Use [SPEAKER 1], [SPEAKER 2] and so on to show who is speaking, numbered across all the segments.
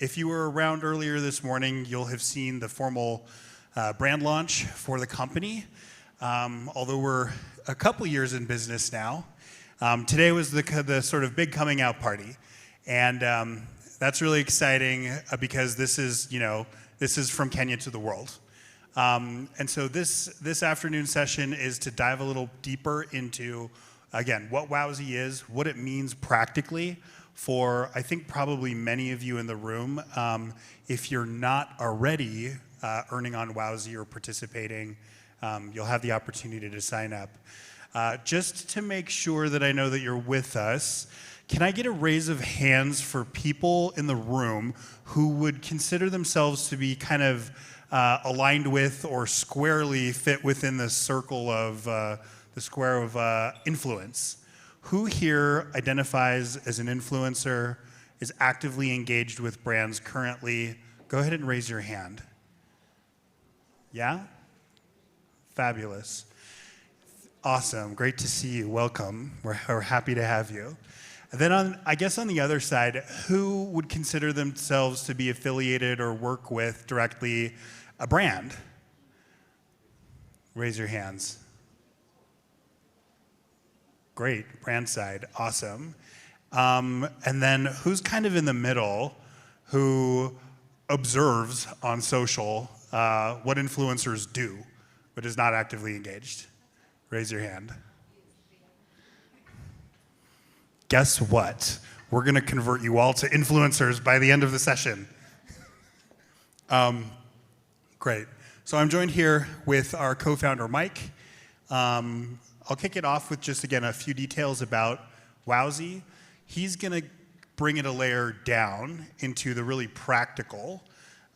[SPEAKER 1] If you were around earlier this morning, you'll have seen the formal brand launch for the company. Although we're a couple years in business now, today was the sort of big coming out party. And that's really exciting because this is from Kenya to the world. And so this afternoon session is to dive a little deeper into, again, what Wowzy is, what it means practically for, I think, probably many of you in the room. If you're not already earning on Wowzy or participating, you'll have the opportunity to sign up. Just to make sure that I know that you're with us, can I get a raise of hands for people in the room who would consider themselves to be kind of aligned with or squarely fit within the circle of the square of influence? Who here identifies as an influencer, is actively engaged with brands currently? Go ahead and raise your hand. Yeah? Fabulous. Awesome. Great to see you. Welcome. We're happy to have you. And then I guess on the other side, who would consider themselves to be affiliated or work with directly a brand? Raise your hands. Great, brand side, awesome. And then who's kind of in the middle, who observes on social what influencers do, but is not actively engaged? Raise your hand. Guess what? We're gonna convert you all to influencers by the end of the session. Great. So I'm joined here with our co-founder, Mike. I'll kick it off with just, again, a few details about Wowzy. He's gonna bring it a layer down into the really practical.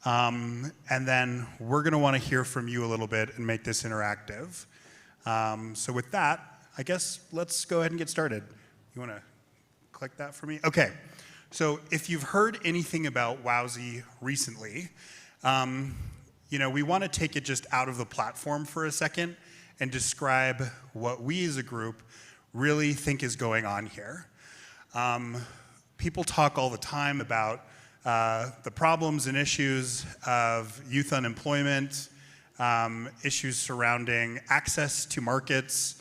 [SPEAKER 1] And then we're gonna wanna hear from you a little bit and make this interactive. So with that, I guess let's go ahead and get started. You wanna click that for me? Okay. So if you've heard anything about Wowzy recently, we wanna take it just out of the platform for a second and describe what we as a group really think is going on here. People talk all the time about the problems and issues of youth unemployment, issues surrounding access to markets,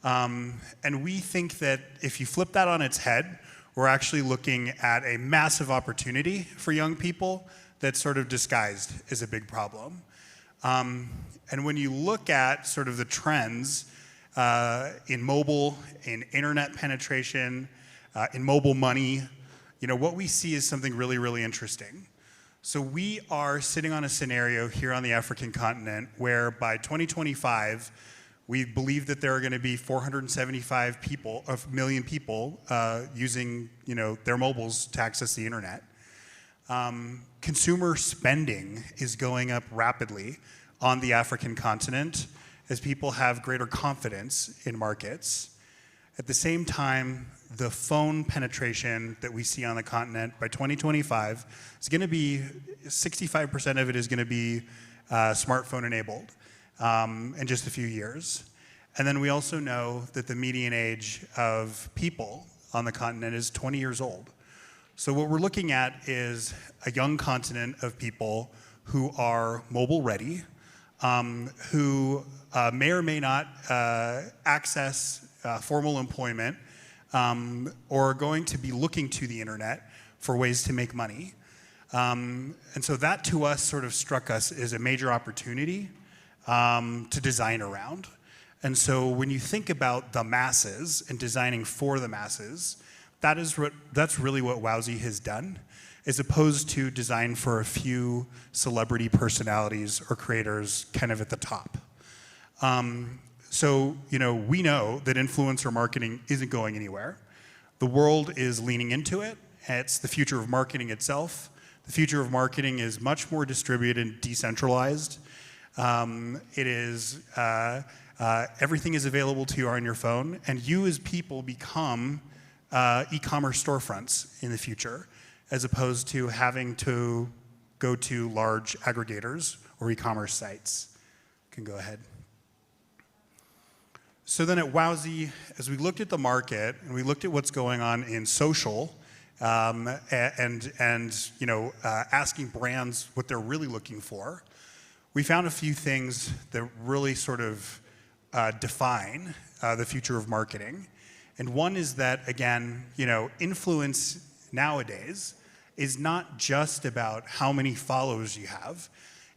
[SPEAKER 1] and we think that if you flip that on its head, we're actually looking at a massive opportunity for young people that's sort of disguised as a big problem. And when you look at sort of the trends in mobile, in internet penetration, in mobile money, what we see is something really, really interesting. So we are sitting on a scenario here on the African continent where by 2025, we believe that there are gonna be 475 million people using their mobiles to access the internet. Consumer spending is going up rapidly on the African continent as people have greater confidence in markets. At the same time, the phone penetration that we see on the continent by 2025 is going to be 65% of it is going to be smartphone enabled in just a few years. And then we also know that the median age of people on the continent is 20 years old. So what we're looking at is a young continent of people who are mobile ready, who may or may not access formal employment, or are going to be looking to the internet for ways to make money. And so that to us sort of struck us as a major opportunity to design around. And so when you think about the masses and designing for the masses, that's really what Wowzy has done, as opposed to design for a few celebrity personalities or creators kind of at the top. So we know that influencer marketing isn't going anywhere. The world is leaning into it. It's the future of marketing itself. The future of marketing is much more distributed and decentralized. It is, everything is available to you on your phone, and you as people become e-commerce storefronts in the future, as opposed to having to go to large aggregators or e-commerce sites. You can go ahead. So then at Wowzy, as we looked at the market and we looked at what's going on in social asking brands what they're really looking for, we found a few things that really sort of define the future of marketing. And one is that, again, influence nowadays is not just about how many followers you have.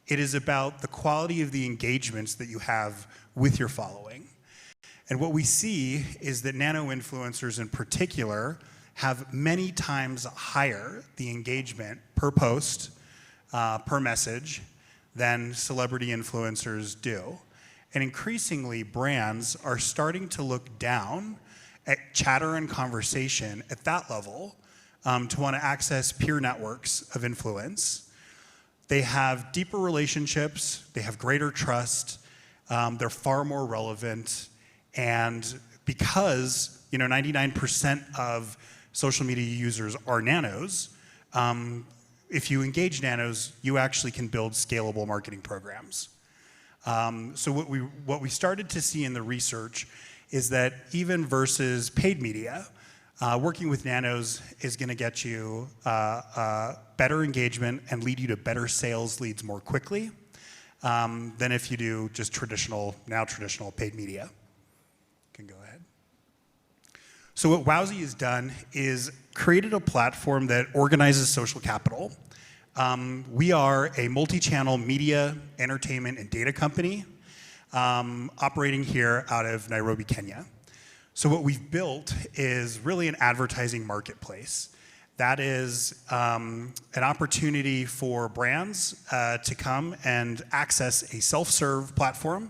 [SPEAKER 1] It is about the quality of the engagements that you have with your following. And what we see is that nano-influencers in particular have many times higher the engagement per post, per message, than celebrity influencers do. And increasingly, brands are starting to look down at chatter and conversation at that level to want to access peer networks of influence. They have deeper relationships, they have greater trust, they're far more relevant, and because 99% of social media users are nanos, if you engage nanos, you actually can build scalable marketing programs. So what we started to see in the research is that even versus paid media, working with nanos is going to get you better engagement and lead you to better sales leads more quickly than if you do just traditional paid media. You can go ahead. So what Wowzy has done is created a platform that organizes social capital. We are a multi-channel media, entertainment, and data company operating here out of Nairobi, Kenya. So what we've built is really an advertising marketplace. That is an opportunity for brands to come and access a self-serve platform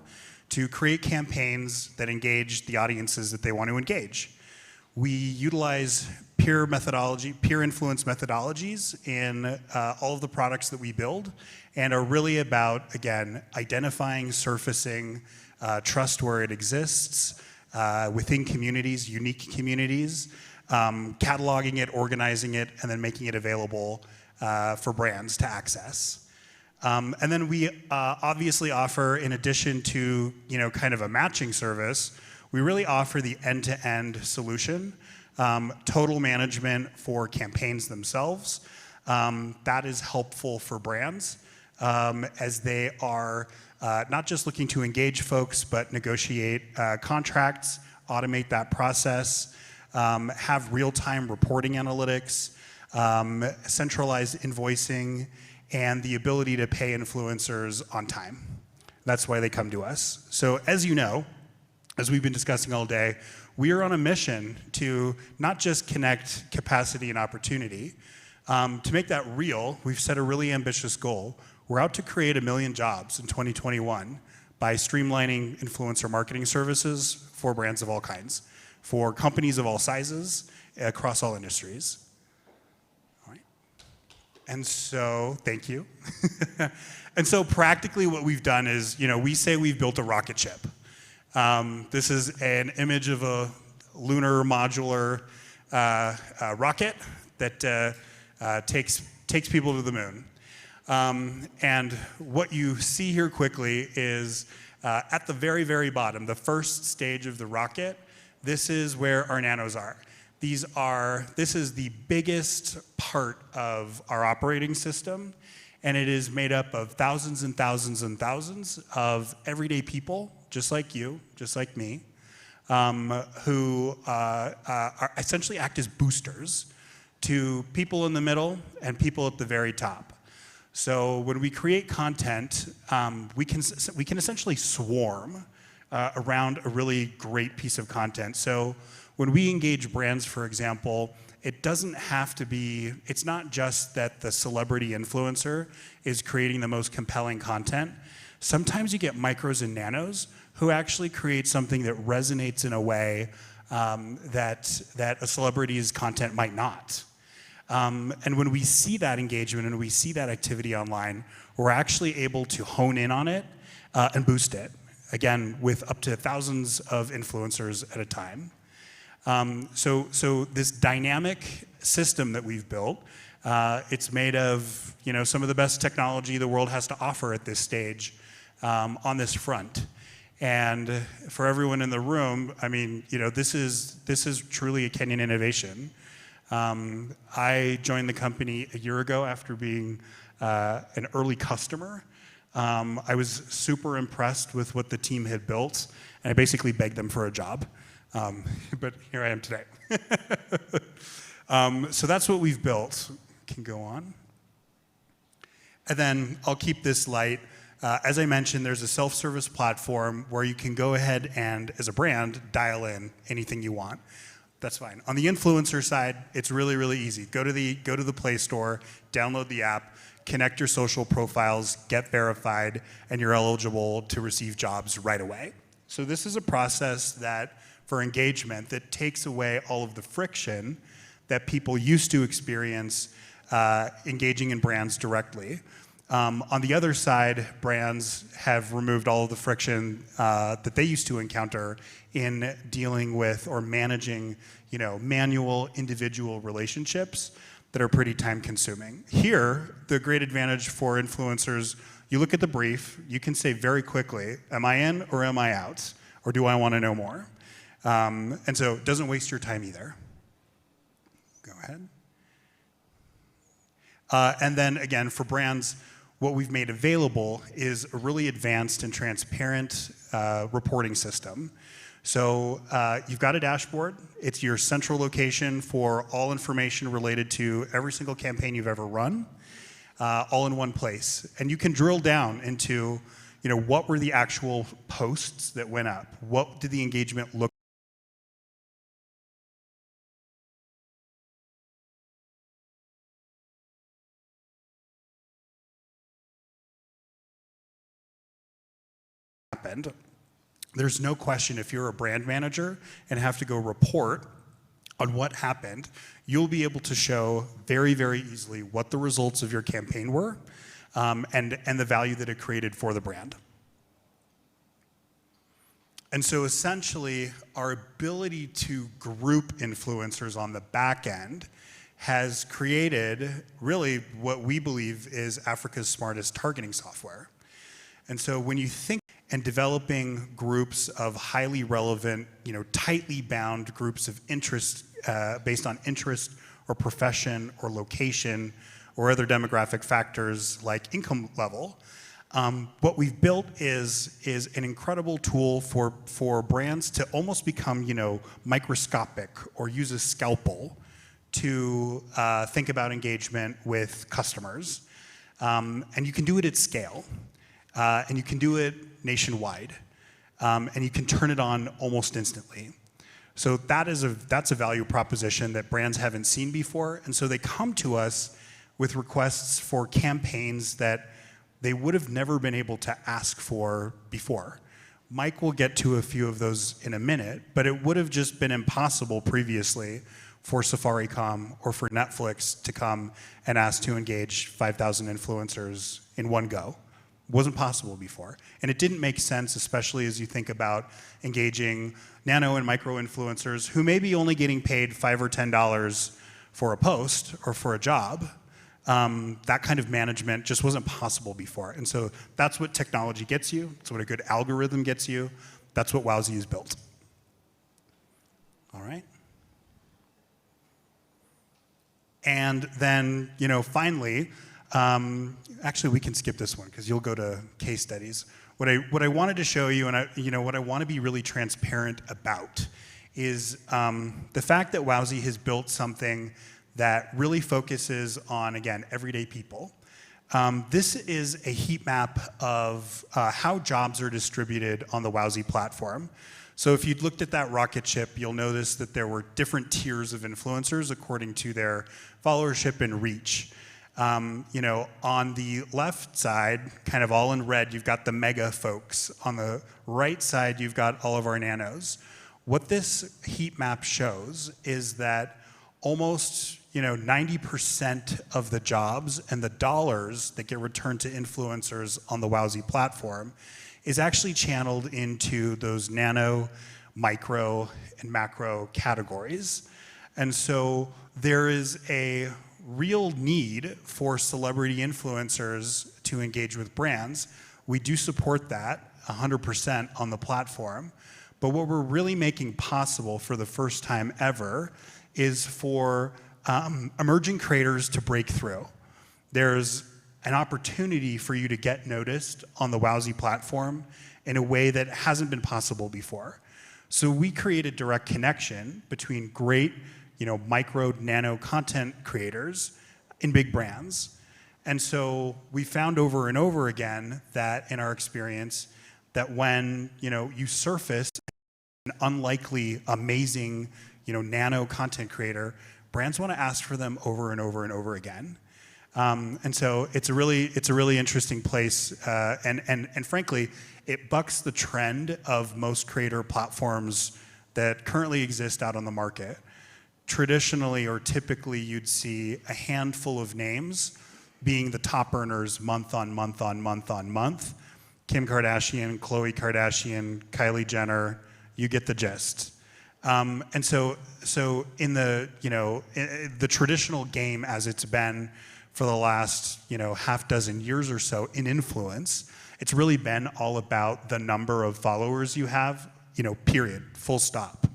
[SPEAKER 1] to create campaigns that engage the audiences that they want to engage. We utilize peer influence methodologies in all of the products that we build, and are really about, again, identifying, surfacing trust where it exists within communities, unique communities, cataloging it, organizing it, and then making it available for brands to access. And then we obviously offer, in addition to kind of a matching service, we really offer the end-to-end solution, total management for campaigns themselves. That is helpful for brands as they are not just looking to engage folks, but negotiate contracts, automate that process, have real-time reporting analytics, centralized invoicing, and the ability to pay influencers on time. That's why they come to us. So as you know, as we've been discussing all day, we are on a mission to not just connect capacity and opportunity. To make that real, we've set a really ambitious goal. We're out to create 1 million jobs in 2021 by streamlining influencer marketing services for brands of all kinds, for companies of all sizes, across all industries. All right. And so, thank you. And so practically what we've done is, we say we've built a rocket ship. This is an image of a lunar modular rocket that takes people to the moon. And what you see here quickly is at the very, very bottom, the first stage of the rocket, this is where our nanos are. This is the biggest part of our operating system, and it is made up of thousands and thousands and thousands of everyday people, just like you, just like me, who essentially act as boosters to people in the middle and people at the very top. So when we create content, we can essentially swarm around a really great piece of content. So when we engage brands, for example, it doesn't have to be, it's not just that the celebrity influencer is creating the most compelling content. Sometimes you get micros and nanos who actually create something that resonates in a way that a celebrity's content might not. And when we see that engagement and we see that activity online, we're actually able to hone in on it and boost it, again, with up to thousands of influencers at a time. So this dynamic system that we've built, it's made of some of the best technology the world has to offer at this stage on this front. And for everyone in the room, I mean, this is truly a Kenyan innovation. I joined the company a year ago after being an early customer. I was super impressed with what the team had built, and I basically begged them for a job. But here I am today. So that's what we've built. Can go on. And then I'll keep this light. As I mentioned, there's a self-service platform where you can go ahead and, as a brand, dial in anything you want. That's fine. On the influencer side, it's really, really easy. Go to the Play Store, download the app, connect your social profiles, get verified, and you're eligible to receive jobs right away. So this is a process that, for engagement, that takes away all of the friction that people used to experience engaging in brands directly. On the other side, brands have removed all of the friction that they used to encounter in dealing with or managing, manual individual relationships that are pretty time-consuming. Here, the great advantage for influencers, you look at the brief, you can say very quickly, am I in or am I out? Or do I want to know more? And so it doesn't waste your time either. Go ahead. And then again, for brands, what we've made available is a really advanced and transparent reporting system. So you've got a dashboard. It's your central location for all information related to every single campaign you've ever run, all in one place. And you can drill down into, what were the actual posts that went up? What did the engagement look happened? There's no question if you're a brand manager and have to go report on what happened, you'll be able to show very, very easily what the results of your campaign were and the value that it created for the brand. And so essentially, our ability to group influencers on the back end has created really what we believe is Africa's smartest targeting software. And so when you think and developing groups of highly relevant, tightly bound groups of interest based on interest or profession or location or other demographic factors like income level, what we've built is an incredible tool for brands to almost become, microscopic or use a scalpel to think about engagement with customers. And you can do it at scale. And you can do it nationwide, and you can turn it on almost instantly. So that's a value proposition that brands haven't seen before, and so they come to us with requests for campaigns that they would have never been able to ask for before. Mike will get to a few of those in a minute, but it would have just been impossible previously for Safaricom or for Netflix to come and ask to engage 5,000 influencers in one go. Wasn't possible before. And it didn't make sense, especially as you think about engaging nano and micro influencers who may be only getting paid $5 or $10 for a post or for a job. That kind of management just wasn't possible before. And so that's what technology gets you. That's what a good algorithm gets you. That's what Wowzy has built. All right. And then, finally, actually, we can skip this one because you'll go to case studies. What I wanted to show you, and what I want to be really transparent about, is the fact that Wowzy has built something that really focuses on, again, everyday people. This is a heat map of how jobs are distributed on the Wowzy platform. So if you'd looked at that rocket ship, you'll notice that there were different tiers of influencers according to their followership and reach. On the left side, kind of all in red, you've got the mega folks. On the right side, you've got all of our nanos. What this heat map shows is that almost 90% of the jobs and the dollars that get returned to influencers on the Wowzy platform is actually channeled into those nano, micro, and macro categories. And so there is a real need for celebrity influencers to engage with brands. We do support that 100% on the platform. But what we're really making possible for the first time ever is for emerging creators to break through. There's an opportunity for you to get noticed on the Wowzy platform in a way that hasn't been possible before. So we created direct connection between great, micro, nano content creators in big brands. And so we found over and over again that in our experience, that when you surface an unlikely, amazing, nano content creator, brands want to ask for them over and over and over again. And so it's a really interesting place, and frankly, it bucks the trend of most creator platforms that currently exist out on the market. Traditionally or typically, you'd see a handful of names being the top earners month on month on month on month. Kim Kardashian, Khloe Kardashian, Kylie Jenner, you get the gist. And so in the traditional game as it's been for the last half dozen years or so in influence, it's really been all about the number of followers you have, period, full stop.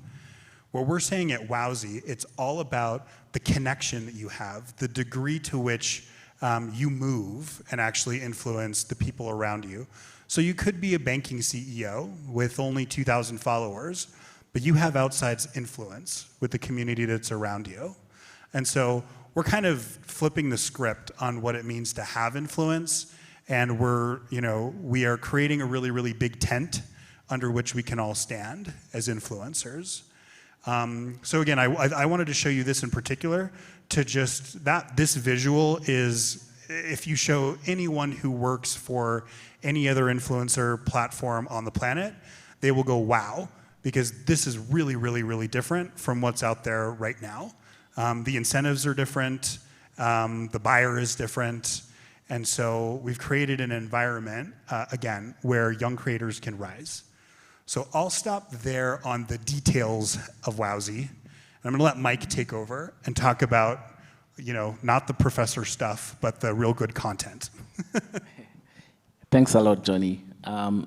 [SPEAKER 1] What we're saying at Wowzy, it's all about the connection that you have, the degree to which you move and actually influence the people around you. So you could be a banking CEO with only 2,000 followers, but you have outside influence with the community that's around you. And so we're kind of flipping the script on what it means to have influence, and we are creating a really, really big tent under which we can all stand as influencers. So again, I wanted to show you this in particular to just this visual is, if you show anyone who works for any other influencer platform on the planet, they will go, wow, because this is really, really, really different from what's out there right now. The incentives are different, the buyer is different, and so we've created an environment, again, where young creators can rise. So I'll stop there on the details of Wowzy, and I'm gonna let Mike take over and talk about, not the professor stuff, but the real good content.
[SPEAKER 2] Thanks a lot, Johnny.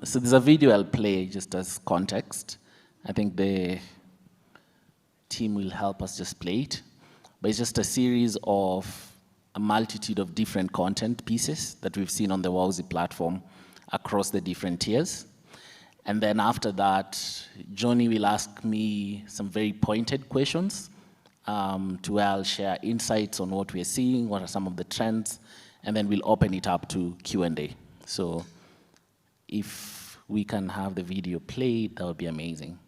[SPEAKER 2] So there's a video I'll play just as context. I think the team will help us just play it. But it's just a series of a multitude of different content pieces that we've seen on the Wowzy platform across the different tiers. And then after that, Johnny will ask me some very pointed questions to where I'll share insights on what we're seeing, what are some of the trends, and then we'll open it up to Q&A. So if we can have the video played, that would be amazing.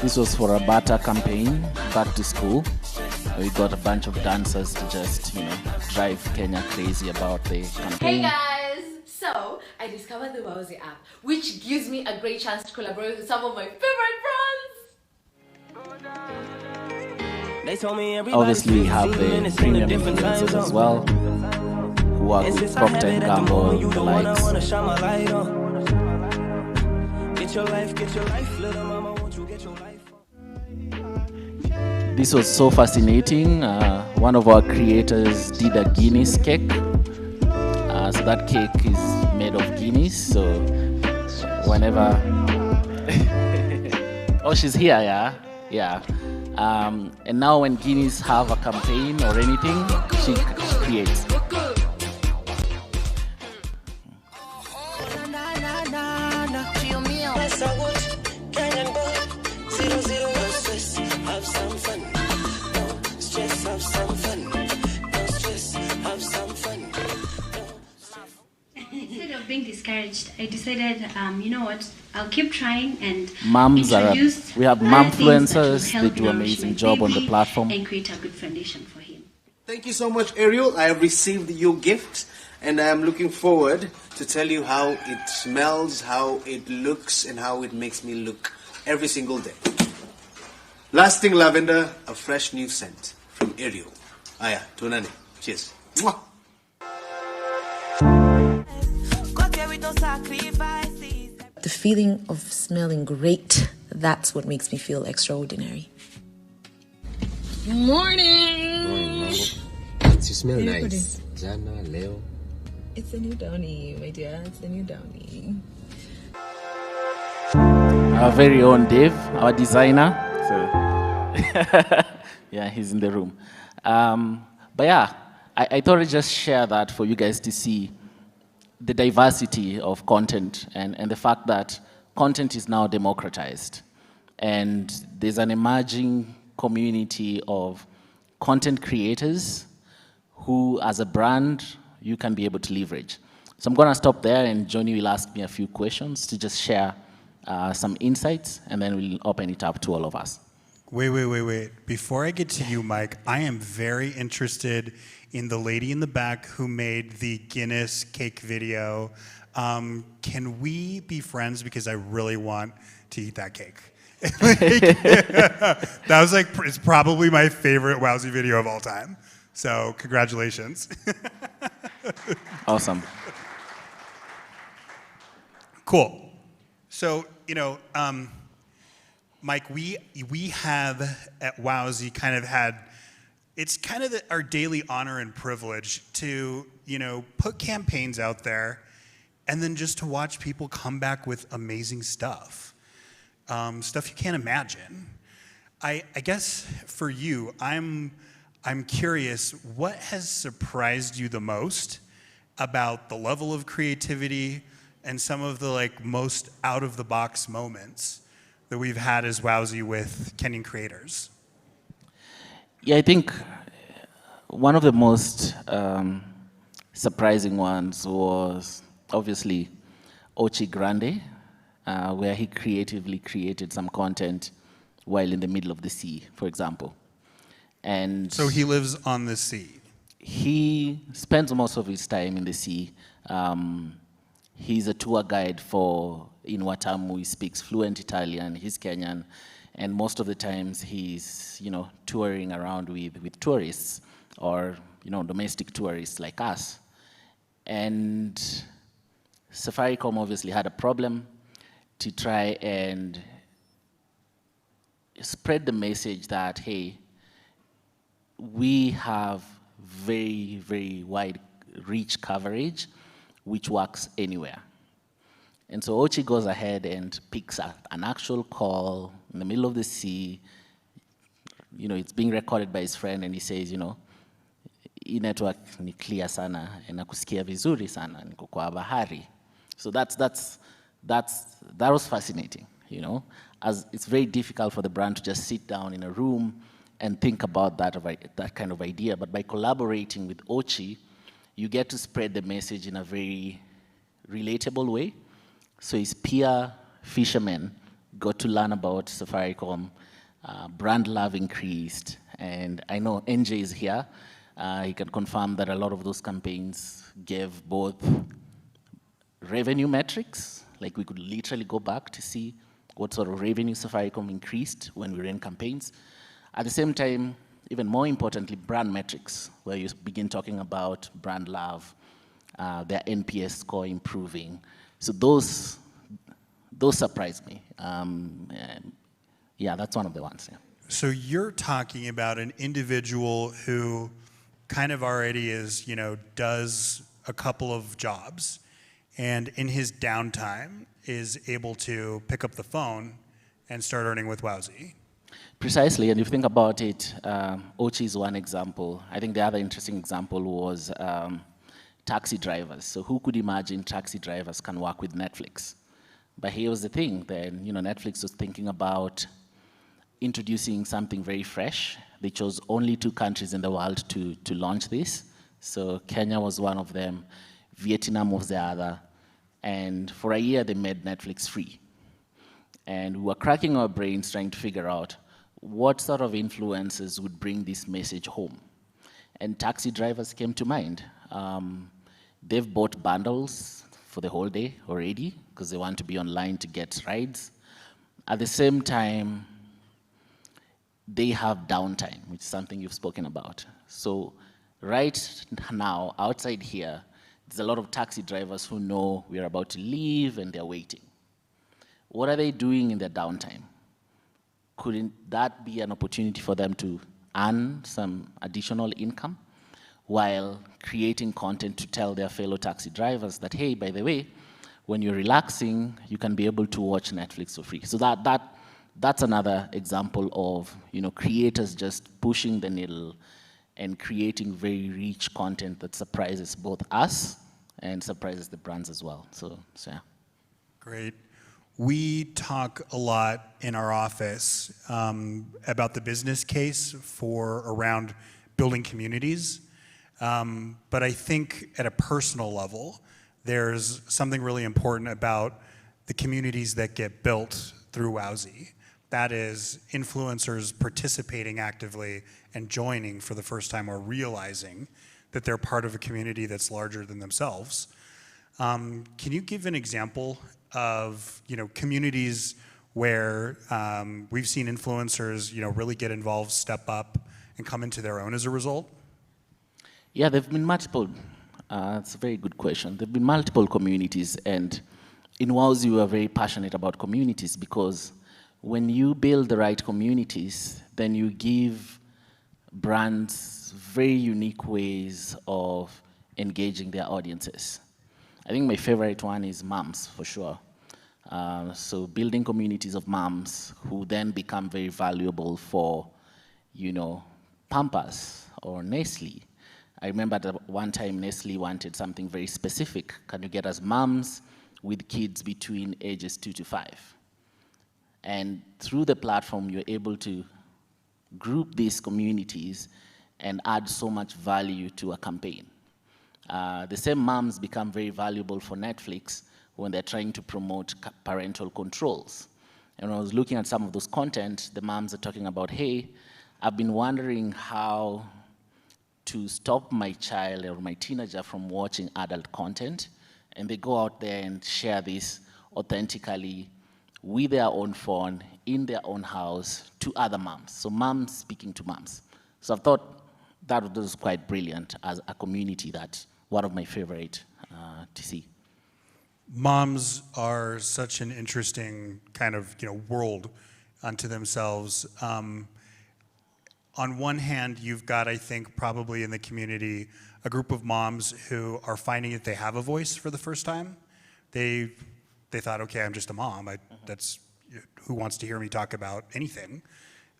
[SPEAKER 2] This was for a Bata campaign, back to school. We got a bunch of dancers to just, drive Kenya crazy about the campaign.
[SPEAKER 3] Hey guys! So, I discovered the Wowzy app, which gives me a great chance to collaborate with some of my favorite brands!
[SPEAKER 2] Obviously, we have the premium influencers as well, who work with Procter & Gamble and the likes. Get your life, little mama, won't you get your life? This was so fascinating. One of our creators did a Guinness cake. So that cake is made of Guinness. So whenever... Oh, she's here, yeah? Yeah. And now when Guinness have a campaign or anything, she creates.
[SPEAKER 4] Instead of being discouraged, I decided, you know what, I'll keep trying and
[SPEAKER 2] we have momfluencers. They do an amazing job on the platform
[SPEAKER 4] and create a good foundation for him.
[SPEAKER 5] Thank you so much, Ariel. I have received your gift, and I am looking forward to tell you how it smells, how it looks, and how it makes me look every single day. Lasting lavender, a fresh new scent from Ariel. Aya, tunani. Cheers. Mwah.
[SPEAKER 6] The feeling of smelling great, that's what makes me feel extraordinary. Morning!
[SPEAKER 7] Morning, Mambo. You smell nice. Jana, Leo.
[SPEAKER 6] It's a new Downy, my dear. It's a new Downy.
[SPEAKER 2] Our very own Dave, our designer. So, yeah, he's in the room. But yeah, I thought I'd just share that for you guys to see the diversity of content and the fact that content is now democratized. And there's an emerging community of content creators who, as a brand, you can be able to leverage. So I'm gonna stop there, and Johnny will ask me a few questions to just share some insights, and then we'll open it up to all of us.
[SPEAKER 1] Wait. Before I get to you, Mike, I am very interested in the lady in the back who made the Guinness cake video. Can we be friends? Because I really want to eat that cake. That was like, it's probably my favorite Wowzy video of all time. So congratulations.
[SPEAKER 2] Awesome.
[SPEAKER 1] Cool. So, Mike, we have at Wowzy kind of had, it's kind of our daily honor and privilege to, put campaigns out there and then just to watch people come back with amazing stuff. Stuff you can't imagine. I guess for you, I'm curious, what has surprised you the most about the level of creativity and some of the most out of the box moments that we've had as Wowzy with Kenyan creators?
[SPEAKER 2] Yeah, I think one of the most surprising ones was obviously Ochi Grande, where he creatively created some content while in the middle of the sea, for example. And
[SPEAKER 1] so he lives on the sea.
[SPEAKER 2] He spends most of his time in the sea. He's a tour guide in Watamu. He speaks fluent Italian. He's Kenyan, and most of the times he's touring around with tourists or domestic tourists like us. And Safaricom obviously had a problem to try and spread the message that, hey, we have very, very wide reach coverage, which works anywhere. And so Ochi goes ahead and picks an actual call in the middle of the sea. It's being recorded by his friend, and he says, hii network ni clear sana, nakusikia vizuri sana, niko kwa bahari. So that was fascinating, as it's very difficult for the brand to just sit down in a room and think about that kind of idea. But by collaborating with Ochi, you get to spread the message in a very relatable way. So his peer fishermen got to learn about Safaricom, brand love increased, and I know NJ is here. He can confirm that a lot of those campaigns gave both revenue metrics, like we could literally go back to see what sort of revenue Safaricom increased when we ran campaigns. At the same time, even more importantly, brand metrics, where you begin talking about brand love, their NPS score improving. So those surprised me. Yeah, that's one of the ones. Yeah.
[SPEAKER 1] So you're talking about an individual who kind of already does a couple of jobs, and in his downtime is able to pick up the phone and start earning with Wowzy.
[SPEAKER 2] Precisely, and if you think about it, Ochi is one example. I think the other interesting example was taxi drivers. So who could imagine taxi drivers can work with Netflix? But here was the thing, then Netflix was thinking about introducing something very fresh. They chose only 2 countries in the world to launch this. So Kenya was one of them, Vietnam was the other, and for a year they made Netflix free. And we were cracking our brains trying to figure out what sort of influences would bring this message home. And taxi drivers came to mind. They've bought bundles for the whole day already because they want to be online to get rides. At the same time, they have downtime, which is something you've spoken about. So right now, outside here, there's a lot of taxi drivers who know we're about to leave and they're waiting. What are they doing in their downtime? Couldn't that be an opportunity for them to earn some additional income while creating content to tell their fellow taxi drivers that, hey, by the way, when you're relaxing, you can be able to watch Netflix for free. So that's another example of creators just pushing the needle and creating very rich content that surprises both us and surprises the brands as well. So yeah.
[SPEAKER 1] Great. We talk a lot in our office about the business case for around building communities. But I think at a personal level, there's something really important about the communities that get built through Wowzy. That is influencers participating actively and joining for the first time or realizing that they're part of a community that's larger than themselves. Can you give an example of communities where we've seen influencers really get involved, step up, and come into their own as a result?
[SPEAKER 2] Yeah, there have been multiple. It's a very good question. There have been multiple communities, and in Wowzy, we are very passionate about communities because when you build the right communities, then you give brands very unique ways of engaging their audiences. I think my favorite one is moms, for sure. So building communities of moms who then become very valuable for, Pampers or Nestle. I remember that one time Nestle wanted something very specific. Can you get us moms with kids between ages 2 to 5? And through the platform, you're able to group these communities and add so much value to a campaign. The same moms become very valuable for Netflix when they're trying to promote parental controls. And when I was looking at some of those content, the moms are talking about, hey, I've been wondering how to stop my child or my teenager from watching adult content. And they go out there and share this authentically with their own phone, in their own house, to other moms. So moms speaking to moms. So I thought that was quite brilliant as a community. That's one of my favorite to see.
[SPEAKER 1] Moms are such an interesting kind of world unto themselves. On one hand, you've got, I think, probably in the community, a group of moms who are finding that they have a voice for the first time. They thought, okay, I'm just a mom. That's who wants to hear me talk about anything.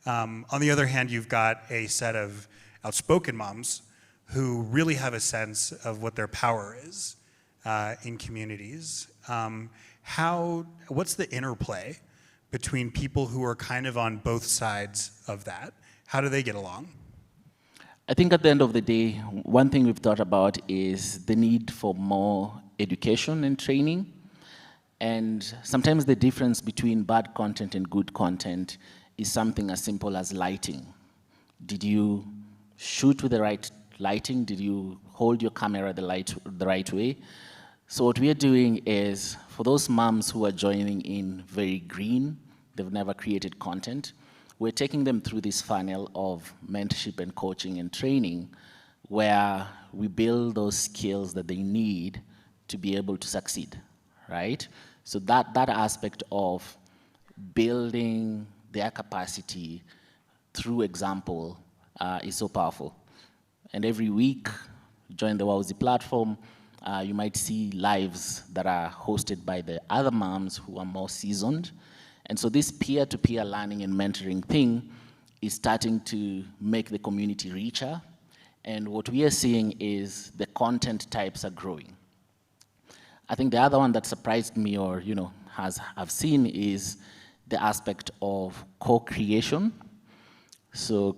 [SPEAKER 1] On the other hand, you've got a set of outspoken moms who really have a sense of what their power is in communities. What's the interplay between people who are kind of on both sides of that? How do they get along?
[SPEAKER 2] I think at the end of the day, one thing we've thought about is the need for more education and training. And sometimes the difference between bad content and good content is something as simple as lighting. Did you shoot with the right lighting? Did you hold your camera the right way? So what we are doing is, for those moms who are joining in very green, they've never created content, we're taking them through this funnel of mentorship and coaching and training where we build those skills that they need to be able to succeed, right? So that aspect of building their capacity through example is so powerful. And every week, join the Wowzy platform, you might see lives that are hosted by the other moms who are more seasoned. And so this peer-to-peer learning and mentoring thing is starting to make the community richer. And what we are seeing is the content types are growing. I think the other one that surprised me or I've seen is the aspect of co-creation. So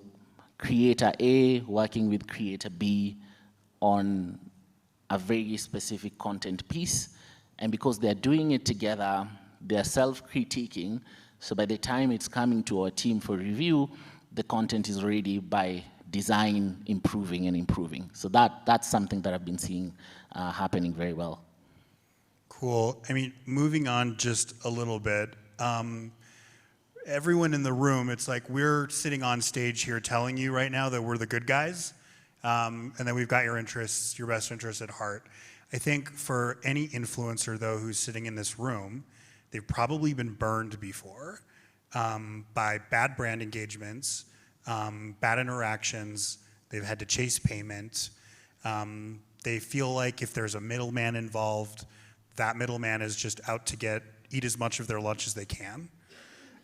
[SPEAKER 2] creator A working with creator B on a very specific content piece. And because they're doing it together, they're self-critiquing, so by the time it's coming to our team for review, the content is already by design improving and improving. So that's something that I've been seeing happening very well.
[SPEAKER 1] Cool. I mean, moving on just a little bit, everyone in the room, it's like we're sitting on stage here telling you right now that we're the good guys, and that we've got your interests, your best interests at heart. I think for any influencer, though, who's sitting in this room, they've probably been burned before by bad brand engagements, bad interactions. They've had to chase payment. They feel like if there's a middleman involved, that middleman is just out to eat as much of their lunch as they can.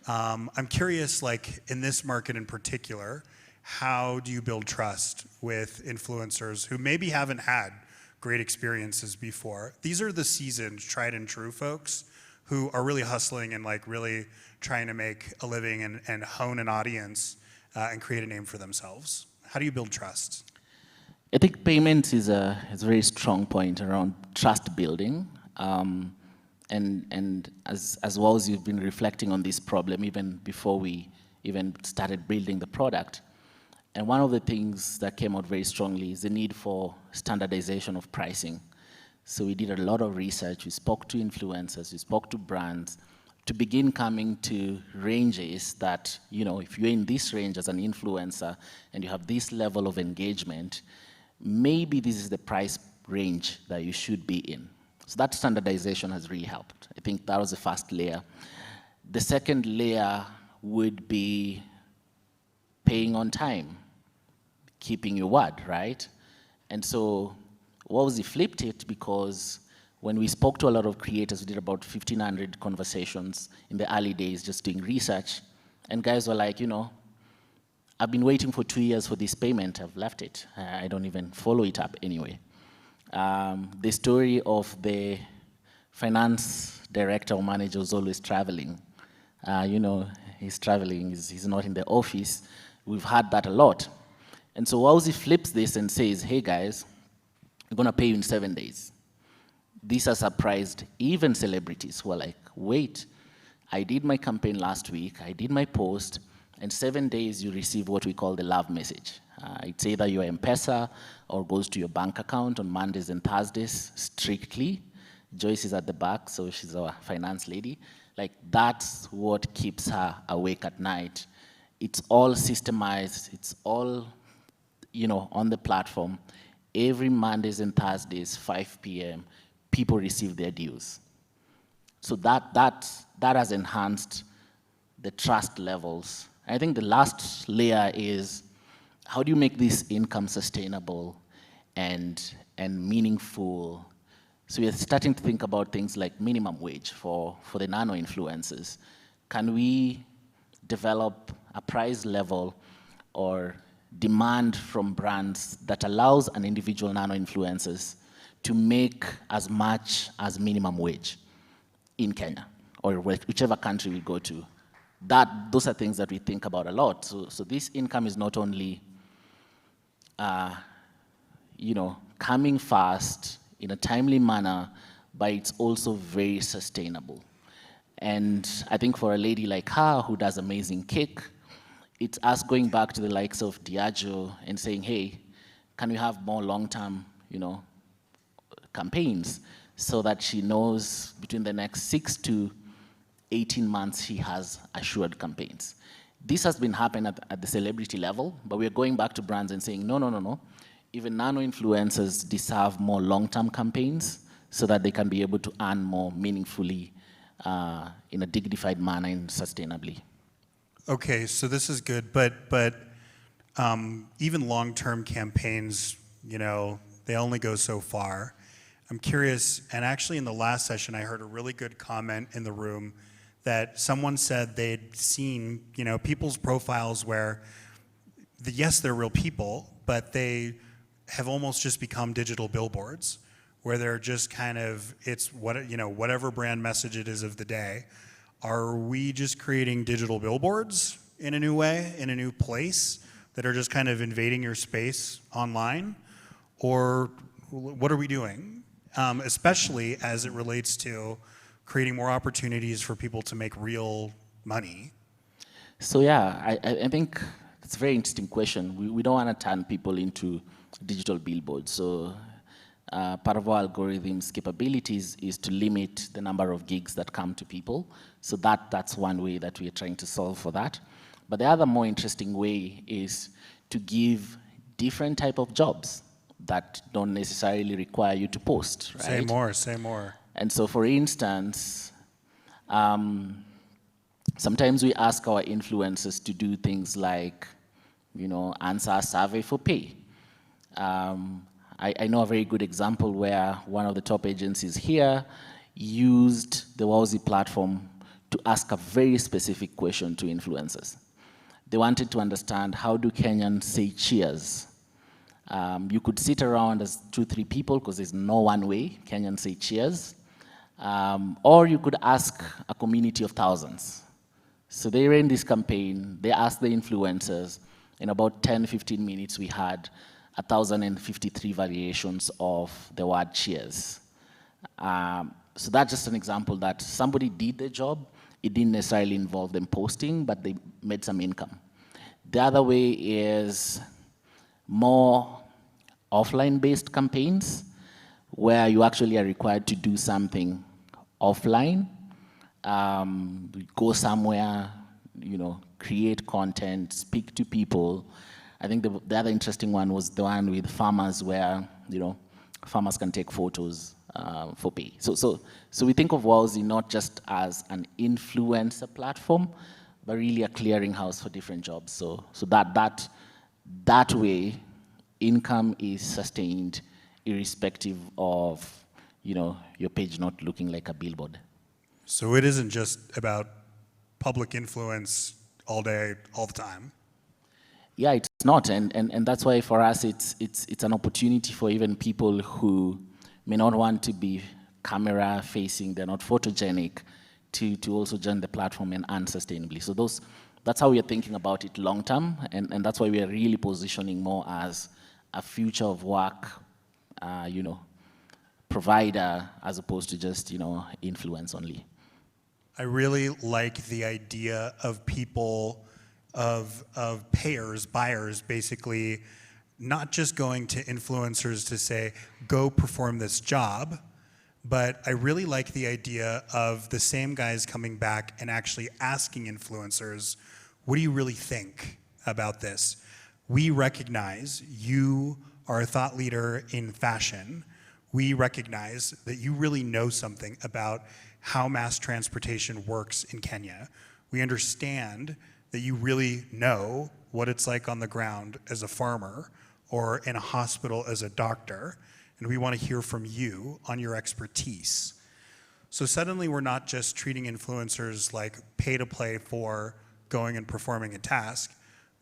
[SPEAKER 1] I'm curious, like in this market in particular, how do you build trust with influencers who maybe haven't had great experiences before? These are the seasoned, tried and true folks who are really hustling and like really trying to make a living and hone an audience and create a name for themselves. How do you build trust?
[SPEAKER 2] I think payments is a very strong point around trust building. And as well as you've been reflecting on this problem even before we even started building the product. And one of the things that came out very strongly is the need for standardization of pricing. So we did a lot of research, we spoke to influencers, we spoke to brands to begin coming to ranges that, you know, if you're in this range as an influencer and you have this level of engagement, maybe this is the price range that you should be in. So that standardization has really helped. I think that was the first layer. The second layer would be paying on time, keeping your word, right? And so Wowsy flipped it because when we spoke to a lot of creators, we did about 1,500 conversations in the early days just doing research, and guys were like, you know, I've been waiting for 2 years for this payment, I've left it. I don't even follow it up anyway. The story of the finance director or manager who's always traveling. You know, he's traveling, he's not in the office. We've had that a lot. And so Wowsy flips this and says, hey guys, we're gonna pay you in 7 days. This has surprised even celebrities who are like, wait, I did my campaign last week, I did my post, and 7 days you receive what we call the love message. It's either your M-Pesa or goes to your bank account on Mondays and Thursdays strictly. Joyce is at the back, so she's our finance lady. Like, that's what keeps her awake at night. It's all systemized, it's all, you know, on the platform. Every Mondays and Thursdays, 5 p.m., people receive their dues. So that has enhanced the trust levels. I think the last layer is, how do you make this income sustainable and meaningful? So we're starting to think about things like minimum wage for the nano influencers. Can we develop a price level or demand from brands that allows an individual nano influencers to make as much as minimum wage in Kenya or whichever country we go to? Those are things that we think about a lot. So this income is not only you know, coming fast in a timely manner, but it's also very sustainable. And I think for a lady like her who does amazing cake, it's us going back to the likes of Diageo and saying, hey, can we have more long-term, you know, campaigns so that she knows between the next 6 to 18 months she has assured campaigns. This has been happening at the celebrity level, but we're going back to brands and saying, no, no, no, no. Even nano influencers deserve more long-term campaigns so that they can be able to earn more meaningfully in a dignified manner and sustainably.
[SPEAKER 1] Okay, so this is good, but even long-term campaigns, you know, they only go so far. I'm curious, and actually in the last session, I heard a really good comment in the room that someone said they'd seen, you know, people's profiles where, yes, they're real people, but they have almost just become digital billboards, where they're just kind of, it's what, you know, whatever brand message it is of the day. Are we just creating digital billboards in a new way, in a new place, that are just kind of invading your space online? Or what are we doing? Especially as it relates to creating more opportunities for people to make real money.
[SPEAKER 2] So yeah, I think it's a very interesting question. We don't want to turn people into digital billboards. So part of our algorithm's capabilities is to limit the number of gigs that come to people. So that's one way that we are trying to solve for that. But the other more interesting way is to give different type of jobs that don't necessarily require you to post, right?
[SPEAKER 1] Say more, say more.
[SPEAKER 2] And so, for instance, sometimes we ask our influencers to do things like, answer a survey for pay. I know a very good example where one of the top agencies here used the Wowzy platform to ask a very specific question to influencers. They wanted to understand, how do Kenyans say cheers? You could sit around as 2-3 people, because there's no one way Kenyans say cheers. Or you could ask a community of thousands. So they ran this campaign, they asked the influencers. In about 10-15 minutes, we had 1,053 variations of the word cheers. So that's just an example that somebody did the job. It didn't necessarily involve them posting, but they made some income. The other way is more offline-based campaigns, where you actually are required to do something offline, go somewhere, create content, speak to people. I think the other interesting one was the one with farmers, where farmers can take photos for pay. So we think of Wowzy not just as an influencer platform, but really a clearinghouse for different jobs. So that way, income is sustained irrespective of your page not looking like a billboard.
[SPEAKER 1] So it isn't just about public influence all day, all the time.
[SPEAKER 2] Yeah, it's not, and that's why for us it's an opportunity for even people who may not want to be camera facing, they're not photogenic, to also join the platform and earn sustainably. So that's how we are thinking about it long term, and that's why we are really positioning more as a future of work, provider, as opposed to just influence only.
[SPEAKER 1] I really like the idea of people, of payers, buyers, basically, not just going to influencers to say, go perform this job, but I really like the idea of the same guys coming back and actually asking influencers, what do you really think about this? We recognize you are a thought leader in fashion. We recognize that you really know something about how mass transportation works in Kenya. We understand that you really know what it's like on the ground as a farmer or in a hospital as a doctor, and we want to hear from you on your expertise. So suddenly we're not just treating influencers like pay to play for going and performing a task,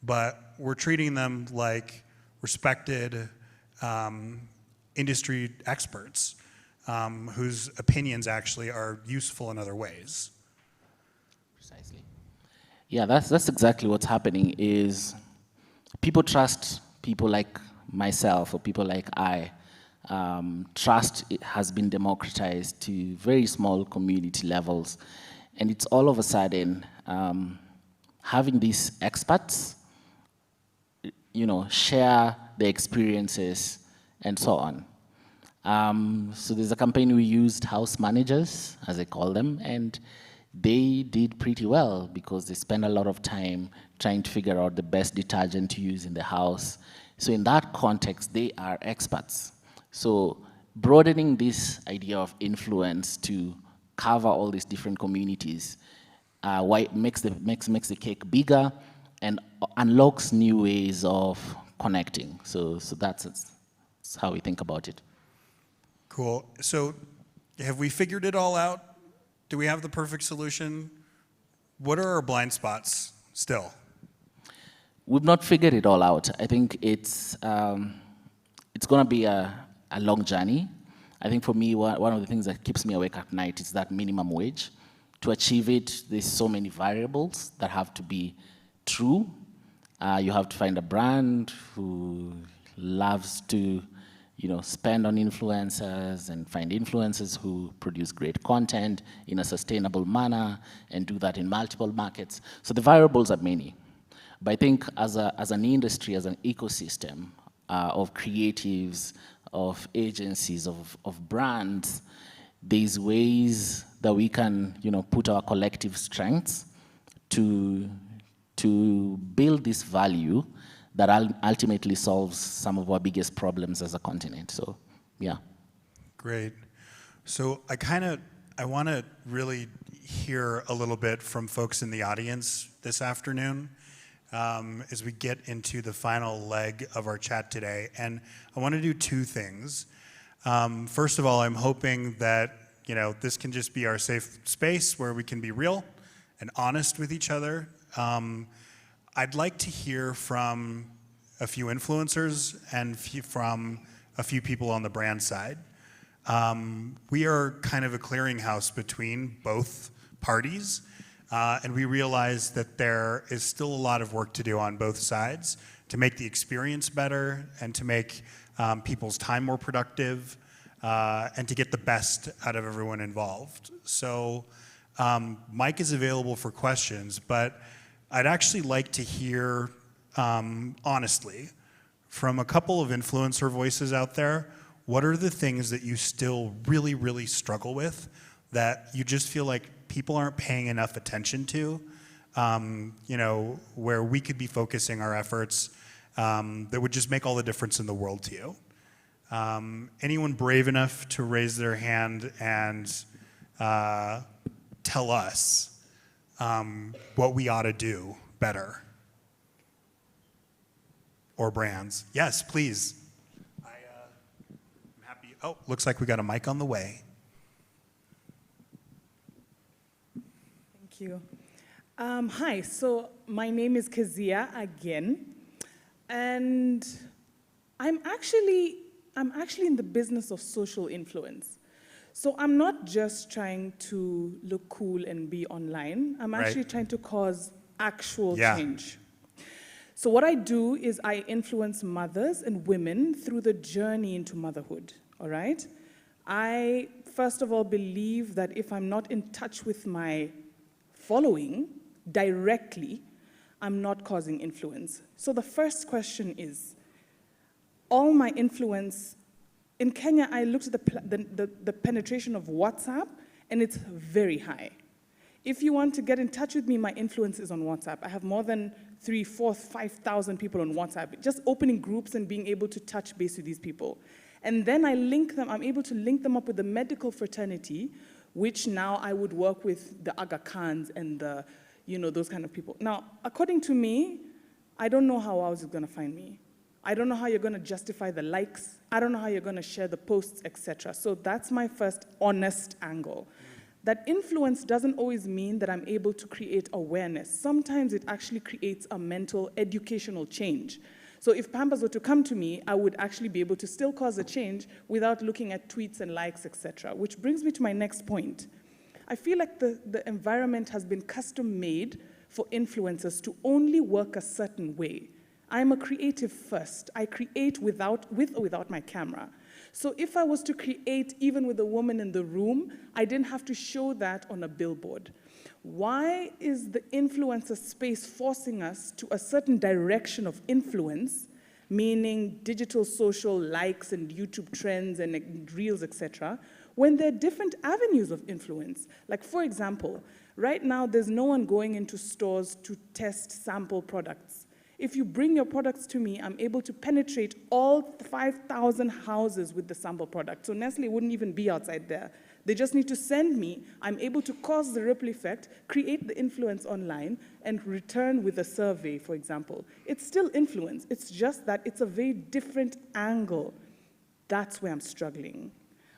[SPEAKER 1] but we're treating them like respected industry experts whose opinions actually are useful in other ways.
[SPEAKER 2] Precisely. Yeah, that's exactly what's happening. Is people trust people like myself or people like I. Trust has been democratized to very small community levels, and it's all of a sudden having these experts, share their experiences and so on. So there's a campaign we used, house managers, as I call them, and they did pretty well because they spend a lot of time trying to figure out the best detergent to use in the house. So in that context, they are experts. So broadening this idea of influence to cover all these different communities makes the cake bigger and unlocks new ways of connecting. So that's how we think about it.
[SPEAKER 1] Cool. So have we figured it all out? Do we have the perfect solution? What are our blind spots still?
[SPEAKER 2] We've not figured it all out. I think it's going to be a long journey. I think for me, one of the things that keeps me awake at night is that minimum wage. To achieve it, there's so many variables that have to be true. You have to find a brand who loves to spend on influencers and find influencers who produce great content in a sustainable manner and do that in multiple markets. So the variables are many. But I think as an industry, as an ecosystem of creatives, of agencies, of brands, there's ways that we can, put our collective strengths to build this value that ultimately solves some of our biggest problems as a continent. So, yeah.
[SPEAKER 1] Great. So I want to really hear a little bit from folks in the audience this afternoon as we get into the final leg of our chat today. And I want to do two things. First of all, I'm hoping that this can just be our safe space where we can be real and honest with each other. I'd like to hear from a few influencers and from a few people on the brand side. We are kind of a clearinghouse between both parties, and we realize that there is still a lot of work to do on both sides to make the experience better and to make people's time more productive and to get the best out of everyone involved. So Mike is available for questions, but I'd actually like to hear, honestly, from a couple of influencer voices out there, what are the things that you still really, really struggle with that you just feel like people aren't paying enough attention to, where we could be focusing our efforts that would just make all the difference in the world to you? Anyone brave enough to raise their hand and tell us what we ought to do better? Or brands? Yes, please. I'm happy. Oh, looks like we got a mic on the way.
[SPEAKER 8] Thank you. Hi, so my name is Kezia again, and I'm actually in the business of social influence. So I'm not just trying to look cool and be online. I'm actually trying to cause actual change. So what I do is I influence mothers and women through the journey into motherhood, all right? I, first of all, believe that if I'm not in touch with my following directly, I'm not causing influence. So the first question is, all my influence, in Kenya, I looked at the penetration of WhatsApp, and it's very high. If you want to get in touch with me, my influence is on WhatsApp. I have more than 3,000, 4,000, 5,000 people on WhatsApp, just opening groups and being able to touch base with these people. And then I'm able to link them up with the medical fraternity, which now I would work with the Aga Khans and those kind of people. Now, according to me, I don't know how else you're gonna find me. I don't know how you're gonna justify the likes. I don't know how you're gonna share the posts, etc. So that's my first honest angle. That influence doesn't always mean that I'm able to create awareness. Sometimes it actually creates a mental, educational change. So if Pampers were to come to me, I would actually be able to still cause a change without looking at tweets and likes, etc. Which brings me to my next point. I feel like the environment has been custom made for influencers to only work a certain way. I'm a creative first. I create with or without my camera. So if I was to create even with a woman in the room, I didn't have to show that on a billboard. Why is the influencer space forcing us to a certain direction of influence, meaning digital social likes and YouTube trends and reels, etc., when there are different avenues of influence? Like, for example, right now there's no one going into stores to test sample products. If you bring your products to me, I'm able to penetrate all 5,000 houses with the sample product. So Nestle wouldn't even be outside there. They just need to send me. I'm able to cause the ripple effect, create the influence online, and return with a survey, for example. It's still influence. It's just that it's a very different angle. That's where I'm struggling.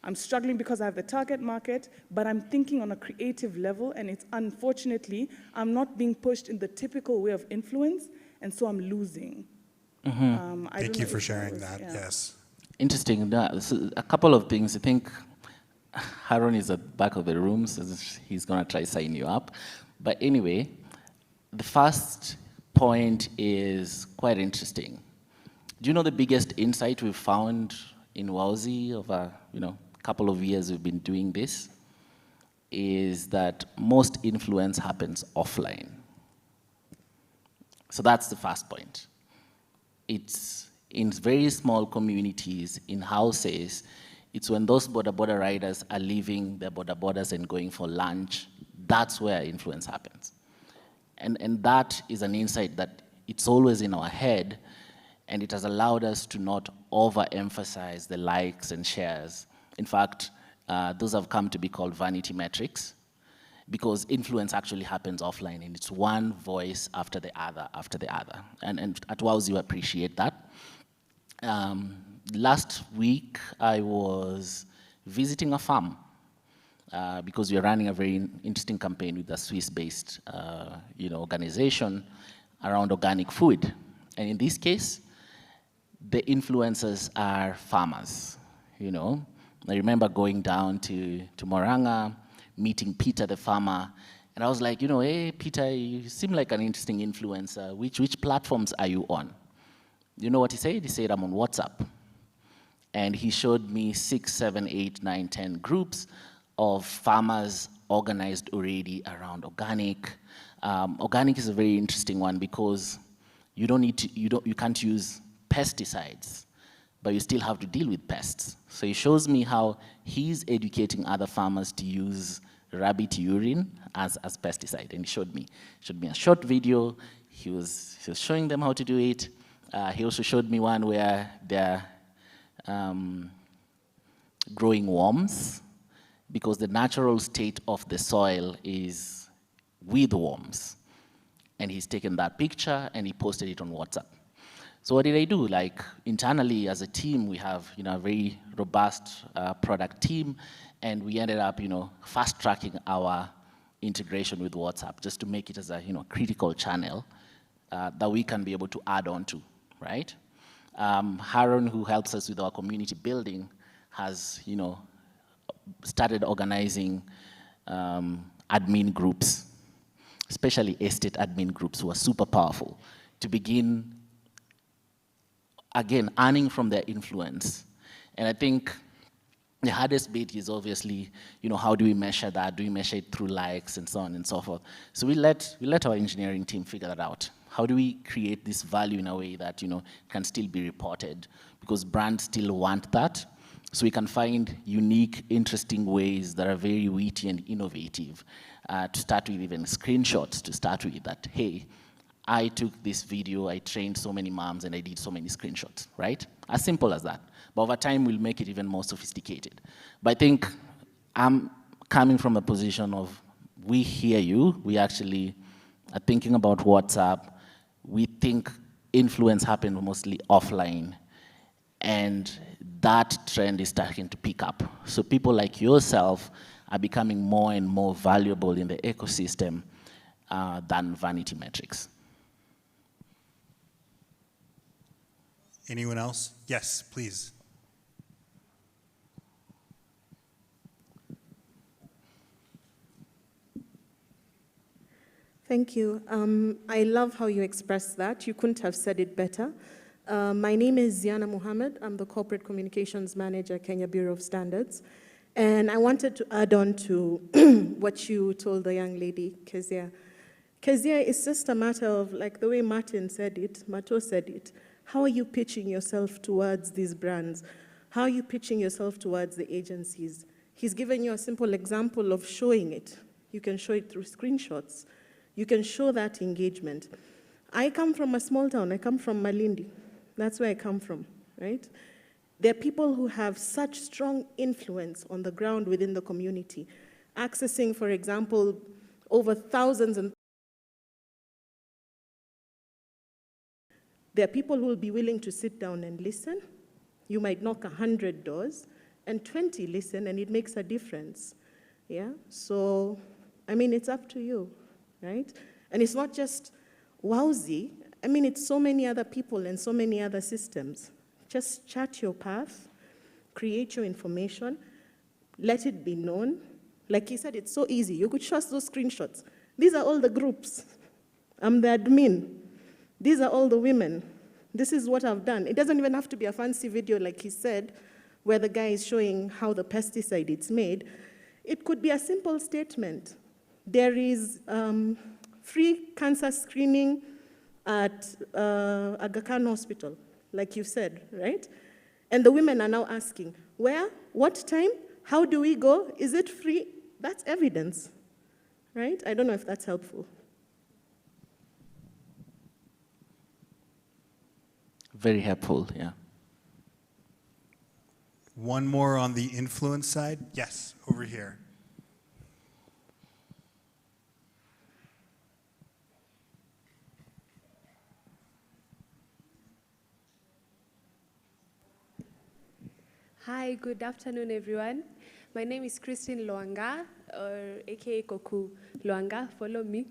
[SPEAKER 8] I'm struggling because I have the target market, but I'm thinking on a creative level, and it's unfortunately, I'm not being pushed in the typical way of influence, and so I'm losing.
[SPEAKER 1] Thank you for sharing that, yes.
[SPEAKER 2] Interesting. So a couple of things. I think Haron is at the back of the room, so he's going to try to sign you up. But anyway, the first point is quite interesting. Do you know the biggest insight we've found in Wowzy over couple of years we've been doing this? Is that most influence happens offline. So that's the first point. It's in very small communities, in houses, it's when those border riders are leaving their borders and going for lunch, that's where influence happens. And that is an insight that it's always in our head, and it has allowed us to not overemphasize the likes and shares. In fact, those have come to be called vanity metrics, because influence actually happens offline, and it's one voice after the other, after the other. And at WOWS, you appreciate that. Last week, I was visiting a farm because we are running a very interesting campaign with a Swiss-based organization around organic food. And in this case, the influencers are farmers, I remember going down to Moranga, meeting Peter the farmer, and I was like, hey, Peter, you seem like an interesting influencer. Which platforms are you on? You know what he said? He said, I'm on WhatsApp. And he showed me 6, 7, 8, 9, 10 groups of farmers organized already around organic. Organic is a very interesting one because you can't use pesticides, but you still have to deal with pests. So he shows me how he's educating other farmers to use rabbit urine as pesticide, and he showed me a short video. He was showing them how to do it. He also showed me one where they're growing worms, because the natural state of the soil is with worms. And he's taken that picture and he posted it on WhatsApp. So what did I do? Like, internally as a team, we have a very robust product team, and we ended up fast-tracking our integration with WhatsApp just to make it as a critical channel that we can be able to add on to, right? Haron, who helps us with our community building, has started organizing admin groups, especially estate admin groups who are super powerful, to begin, again, earning from their influence. And I think the hardest bit is obviously, how do we measure that? Do we measure it through likes and so on and so forth? So we let our engineering team figure that out. How do we create this value in a way that can still be reported? Because brands still want that. So we can find unique, interesting ways that are very witty and innovative. To start with, even screenshots to start with, that, hey, I took this video, I trained so many moms, and I did so many screenshots, right? As simple as that. But over time, we'll make it even more sophisticated. But I think I'm coming from a position of, we hear you, we actually are thinking about WhatsApp, we think influence happens mostly offline, and that trend is starting to pick up. So people like yourself are becoming more and more valuable in the ecosystem than vanity metrics.
[SPEAKER 1] Anyone else? Yes, please.
[SPEAKER 9] Thank you. I love how you expressed that. You couldn't have said it better. My name is Ziana Muhammad. I'm the Corporate Communications Manager at Kenya Bureau of Standards. And I wanted to add on to what you told the young lady, Kezia. Kezia, it's just a matter of, like the way Martin said it, Mato said it, how are you pitching yourself towards these brands? How are you pitching yourself towards the agencies? He's given you a simple example of showing it. You can show it through screenshots. You can show that engagement. I come from a small town. I come from Malindi. That's where I come from, right? There are people who have such strong influence on the ground within the community, accessing, for example, over thousands and there are people who will be willing to sit down and listen. You might knock 100 doors, and 20 listen, and it makes a difference. Yeah? So, I mean, it's up to you, right? And it's not just Wowzy. I mean, it's so many other people and so many other systems. Just chart your path, create your information, let it be known. Like he said, it's so easy. You could trust those screenshots. These are all the groups. I'm the admin. These are all the women. This is what I've done. It doesn't even have to be a fancy video like he said, where the guy is showing how the pesticide is made. It could be a simple statement. There is free cancer screening at Aga Khan Hospital. like you said, right? And the women are now asking, where, what time, how do we go, is it free? That's evidence, right? I don't know if that's helpful.
[SPEAKER 2] Very helpful, yeah.
[SPEAKER 1] One more on the influence side. Yes, over here.
[SPEAKER 10] Hi, good afternoon, everyone. My name is Christine Loanga, or aka Koku Loanga. Follow me.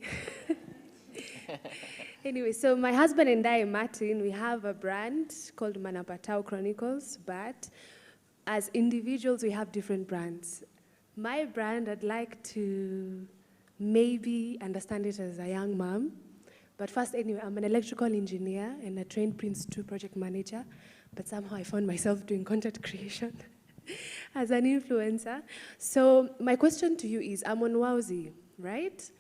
[SPEAKER 10] Anyway, so my husband and I, Martin, we have a brand called Manapatao Chronicles, but as individuals, we have different brands. My brand, I'd like to maybe understand it as a young mom. But first, anyway, I'm an electrical engineer and a trained Prince 2 project manager. But somehow I found myself doing content creation as an influencer. So my question to you is, I'm on Wowzy, right?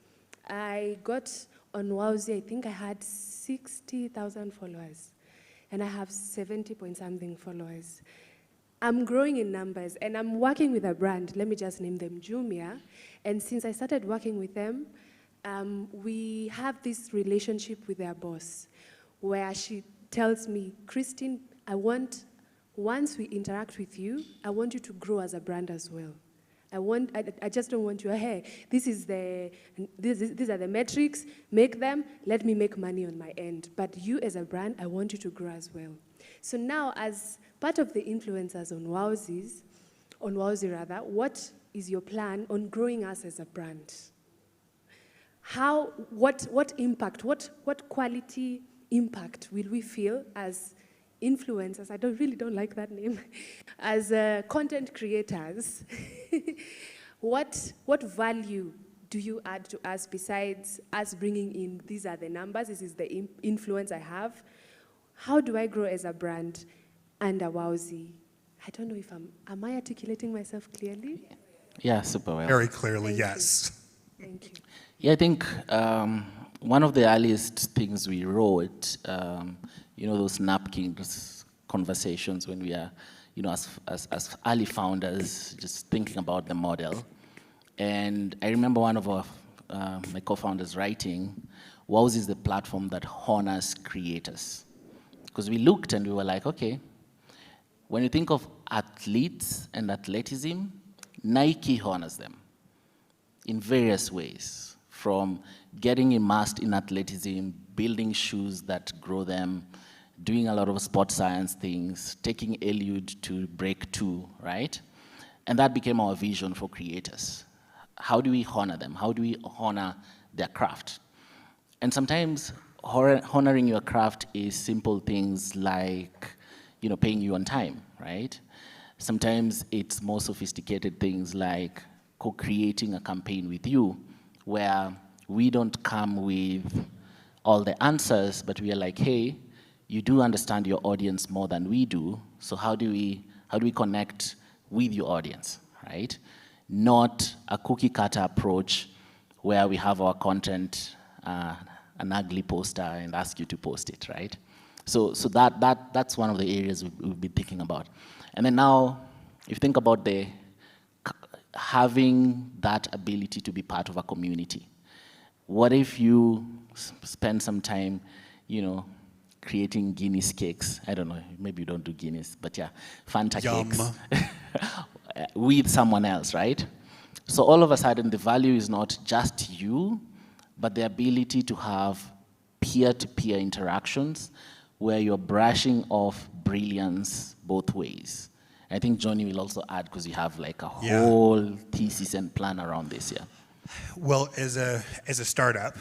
[SPEAKER 10] I got on Wowzy, I think I had 60,000 followers. And I have 70 point something followers. I'm growing in numbers, and I'm working with a brand. Let me just name them, Jumia. And since I started working with them, we have this relationship with their boss, where she tells me, Christine, once we interact with you, I want you to grow as a brand as well. I just don't want you, hey, these are the metrics, make them, let me make money on my end. But you as a brand, I want you to grow as well. So now, as part of the influencers on Wowzy, what is your plan on growing us as a brand? What impact, what quality impact will we feel as influencers? I really don't like that name. As content creators, what value do you add to us besides us bringing in, these are the numbers, this is the influence I have? How do I grow as a brand under Wowzy? I don't know if am I articulating myself clearly?
[SPEAKER 2] Yeah, super well.
[SPEAKER 1] Very clearly,
[SPEAKER 10] Thank
[SPEAKER 1] yes.
[SPEAKER 10] you. Thank you.
[SPEAKER 2] Yeah, I think one of the earliest things we wrote, those napkins conversations when we are, as early founders, just thinking about the model. And I remember one of my co-founders writing, Wowzy is the platform that honors creators. Because we looked and we were like, okay, when you think of athletes and athleticism, Nike honors them in various ways, from getting immersed in athleticism, building shoes that grow them, doing a lot of sports science things, taking Eliud to break 2, right? And that became our vision for creators. How do we honor them? How do we honor their craft? And sometimes honoring your craft is simple things like, paying you on time, right? Sometimes it's more sophisticated things like co-creating a campaign with you, where we don't come with all the answers, but we are like, hey, you do understand your audience more than we do, so how do we connect with your audience, right? Not a cookie cutter approach where we have our content, an ugly poster, and ask you to post it, right? So that's one of the areas we've been thinking about. And then now, if you think about having that ability to be part of a community. What if you spend some time, creating Guinness cakes? I don't know, maybe you don't do Guinness, but yeah, Fanta cakes with someone else, right? So all of a sudden, the value is not just you, but the ability to have peer-to-peer interactions where you're brushing off brilliance both ways. I think Johnny will also add, because you have like a whole thesis and plan around this, yeah.
[SPEAKER 1] Well, as a startup,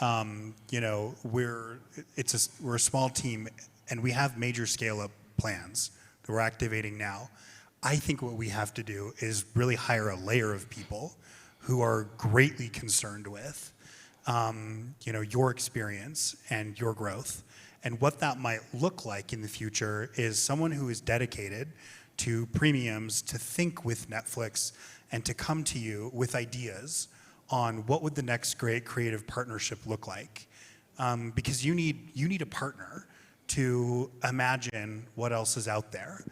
[SPEAKER 1] we're a small team, and we have major scale-up plans that we're activating now. I think what we have to do is really hire a layer of people who are greatly concerned with, your experience and your growth. And what that might look like in the future is someone who is dedicated to premiums, to think with Netflix, and to come to you with ideas on what would the next great creative partnership look like. Because you need a partner to imagine what else is out there.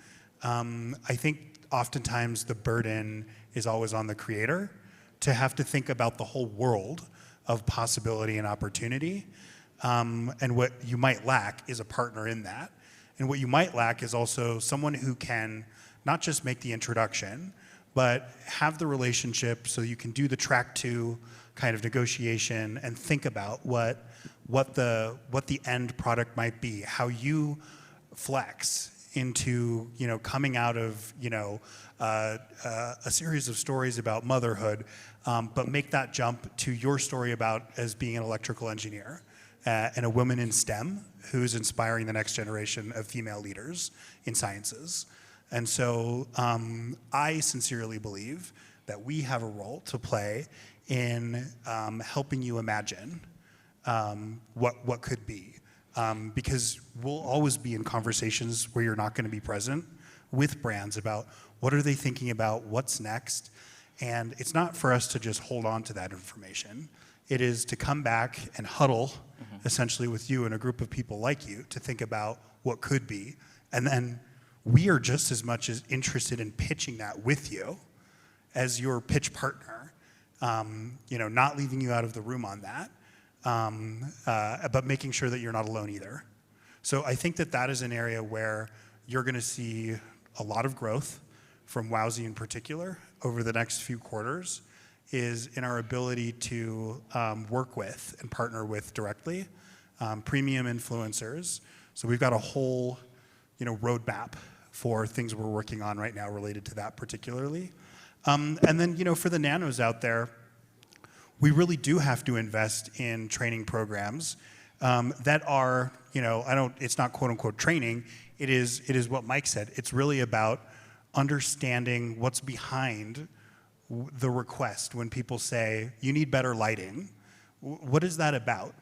[SPEAKER 1] I think oftentimes the burden is always on the creator to have to think about the whole world of possibility and opportunity. And what you might lack is a partner in that. And what you might lack is also someone who can not just make the introduction, but have the relationship so you can do the track 2 kind of negotiation and think about what the end product might be, how you flex into coming out of a series of stories about motherhood, but make that jump to your story about as being an electrical engineer and a woman in STEM who's inspiring the next generation of female leaders in sciences. And so I sincerely believe that we have a role to play in helping you imagine what could be. Because we'll always be in conversations where you're not going to be present with brands about what are they thinking about, what's next. And it's not for us to just hold on to that information. It is to come back and huddle essentially with you and a group of people like you to think about what could be. And then we are just as much as interested in pitching that with you as your pitch partner, not leaving you out of the room on that. But making sure that you're not alone either. So I think that is an area where you're going to see a lot of growth from Wowzy in particular over the next few quarters, is in our ability to work with and partner with directly premium influencers. So we've got a whole roadmap for things we're working on right now related to that particularly. And then for the nanos out there, we really do have to invest in training programs that are, it's not quote unquote training, it is what Mike said. It's really about understanding what's behind the request when people say, you need better lighting. What is that about?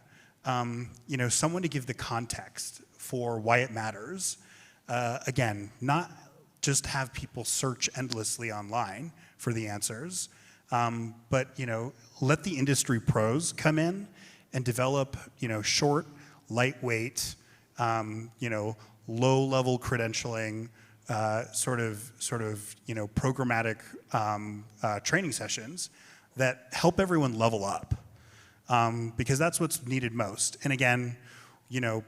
[SPEAKER 1] Someone to give the context for why it matters. Again, not just have people search endlessly online for the answers, but let the industry pros come in and develop short, lightweight, low-level credentialing, sort of programmatic training sessions that help everyone level up, because that's what's needed most. And again,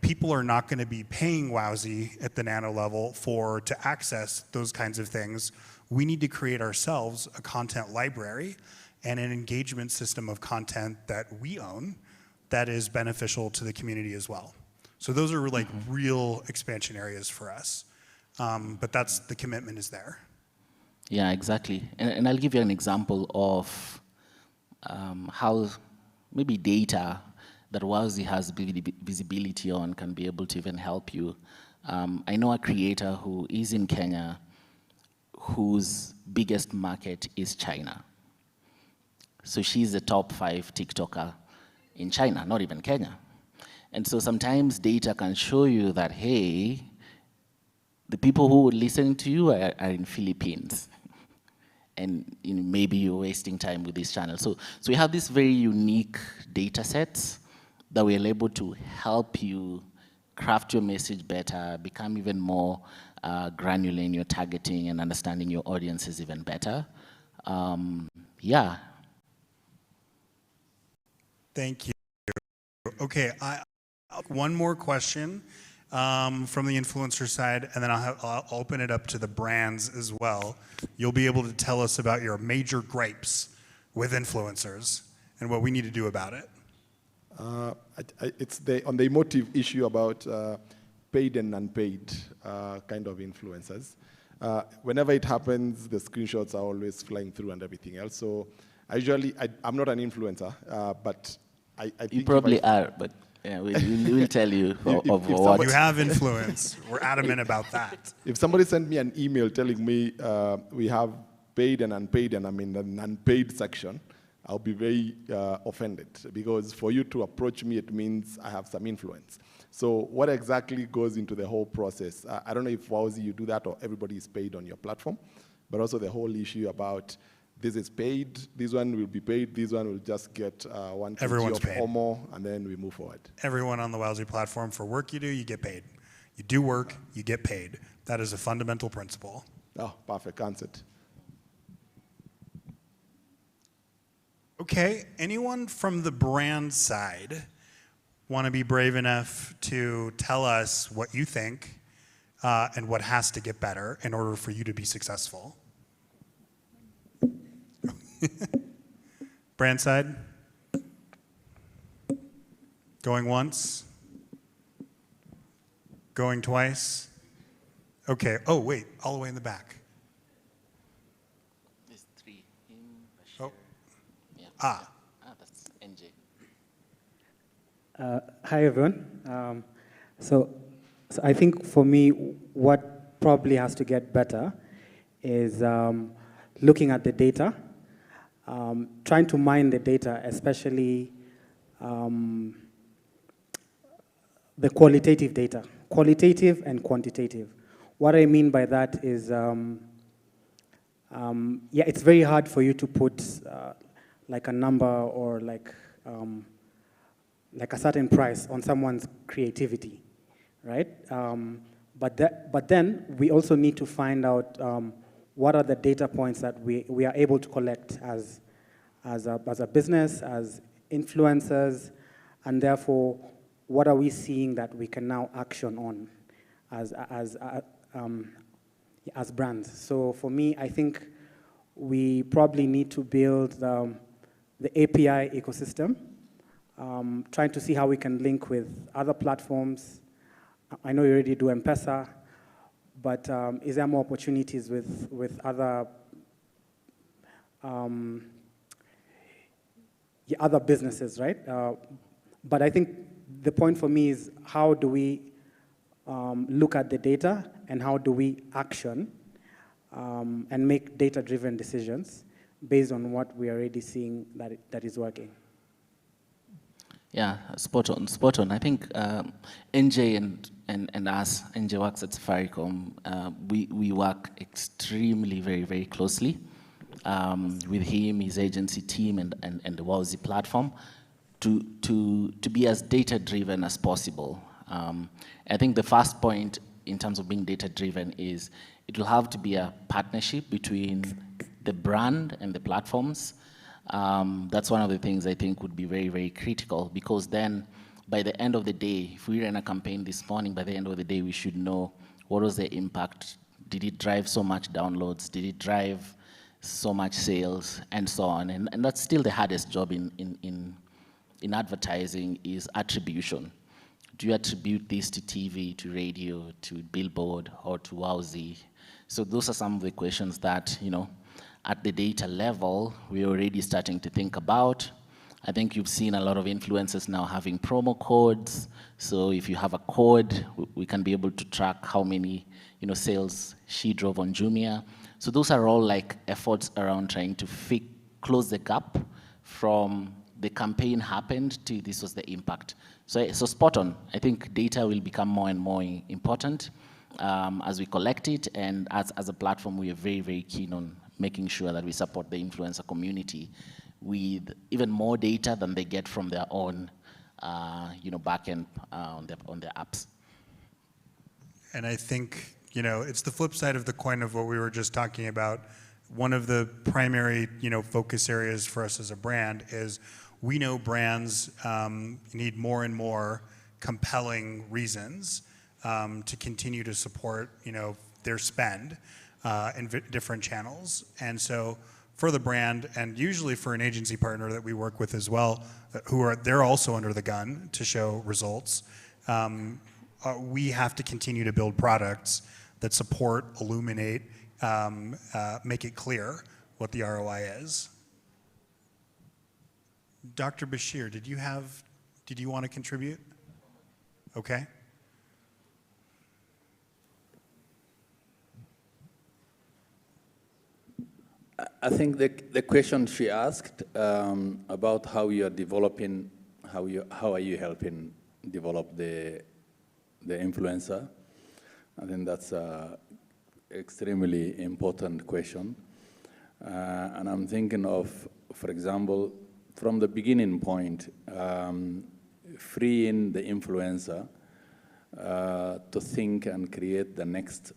[SPEAKER 1] people are not going to be paying Wowzy at the nano level to access those kinds of things. We need to create ourselves a content library and an engagement system of content that we own that is beneficial to the community as well. So those are like real expansion areas for us. But the commitment is there.
[SPEAKER 2] Yeah, exactly. And I'll give you an example of how maybe data that Wowzy has visibility on can be able to even help you. I know a creator who is in Kenya whose biggest market is China. So she's the top 5 TikToker in China, not even Kenya. And so sometimes data can show you that, hey, the people who would listen to you are in Philippines. And maybe you're wasting time with this channel. So we have these very unique data sets that we're able to help you craft your message better, become even more granular in your targeting and understanding your audiences even better. Yeah.
[SPEAKER 1] Thank you. Okay, one more question from the influencer side, and then I'll open it up to the brands as well. You'll be able to tell us about your major gripes with influencers and what we need to do about it.
[SPEAKER 11] It's on the emotive issue about paid and unpaid kind of influencers. Whenever it happens, the screenshots are always flying through and everything else. So I'm not an influencer, but I think
[SPEAKER 2] you probably are, but yeah, we'll tell you of what.
[SPEAKER 1] You have influence. We're adamant about that.
[SPEAKER 11] If somebody sent me an email telling me we have paid and unpaid, and I'm in an unpaid section, I'll be very offended, because for you to approach me, it means I have some influence. So what exactly goes into the whole process? I don't know if Wowzy you do that or everybody is paid on your platform, but also the whole issue about this is paid, this one will be paid, this one will just get 1 kg of Omo, and then we move forward.
[SPEAKER 1] Everyone on the Wowzy platform, for work you do, you get paid. You do work, you get paid. That is a fundamental principle.
[SPEAKER 11] Oh, perfect answered.
[SPEAKER 1] Okay, anyone from the brand side want to be brave enough to tell us what you think and what has to get better in order for you to be successful? Brand side? Going once? Going twice? Okay, oh wait, all the way in the back.
[SPEAKER 2] There's three. Him, Bashir.
[SPEAKER 1] Oh.
[SPEAKER 2] Yeah.
[SPEAKER 1] Ah.
[SPEAKER 2] That's NJ.
[SPEAKER 12] Hi, everyone. So I think for me, what probably has to get better is looking at the data, trying to mine the data, especially the qualitative data, qualitative and quantitative. What I mean by that is, it's very hard for you to put like a number or like a certain price on someone's creativity, right? But then we also need to find out what are the data points that we are able to collect as a business, as influencers, and therefore, what are we seeing that we can now action on as brands? So for me, I think we probably need to build the API ecosystem, trying to see how we can link with other platforms. I know you already do M-Pesa, but is there more opportunities with other other businesses, right? But I think the point for me is how do we look at the data and how do we action and make data-driven decisions based on what we are already seeing that is working.
[SPEAKER 2] Yeah, spot on, spot on. I think NJ and us, NJ works at Safaricom, we work extremely, very, very closely with him, his agency team, and the Wowzy platform to be as data-driven as possible. I think the first point in terms of being data-driven is it will have to be a partnership between the brand and the platforms. That's one of the things I think would be very, very critical, because then by the end of the day, if we ran a campaign this morning, by the end of the day, we should know what was the impact. Did it drive so much downloads? Did it drive so much sales? And so on. And that's still the hardest job in advertising is attribution. Do you attribute this to TV, to radio, to billboard, or to Wowzy? So those are some of the questions that, at the data level, we're already starting to think about. I think you've seen a lot of influencers now having promo codes. So if you have a code, we can be able to track how many sales she drove on Jumia. So those are all like efforts around trying to close the gap from the campaign happened to this was the impact. So spot on. I think data will become more and more important as we collect it, and as a platform, we are very, very keen on making sure that we support the influencer community with even more data than they get from their own, backend on their apps.
[SPEAKER 1] And I think, it's the flip side of the coin of what we were just talking about. One of the primary, focus areas for us as a brand is we know brands need more and more compelling reasons to continue to support, their spend in different channels. And so for the brand, and usually for an agency partner that we work with as well, they're also under the gun to show results. We have to continue to build products that support, illuminate, make it clear what the ROI is. Dr. Bashir, did you want to contribute? Okay.
[SPEAKER 13] I think the question she asked about how you are developing, how are you helping develop the influencer? I think that's an extremely important question. And I'm thinking of, for example, from the beginning point, freeing the influencer to think and create the next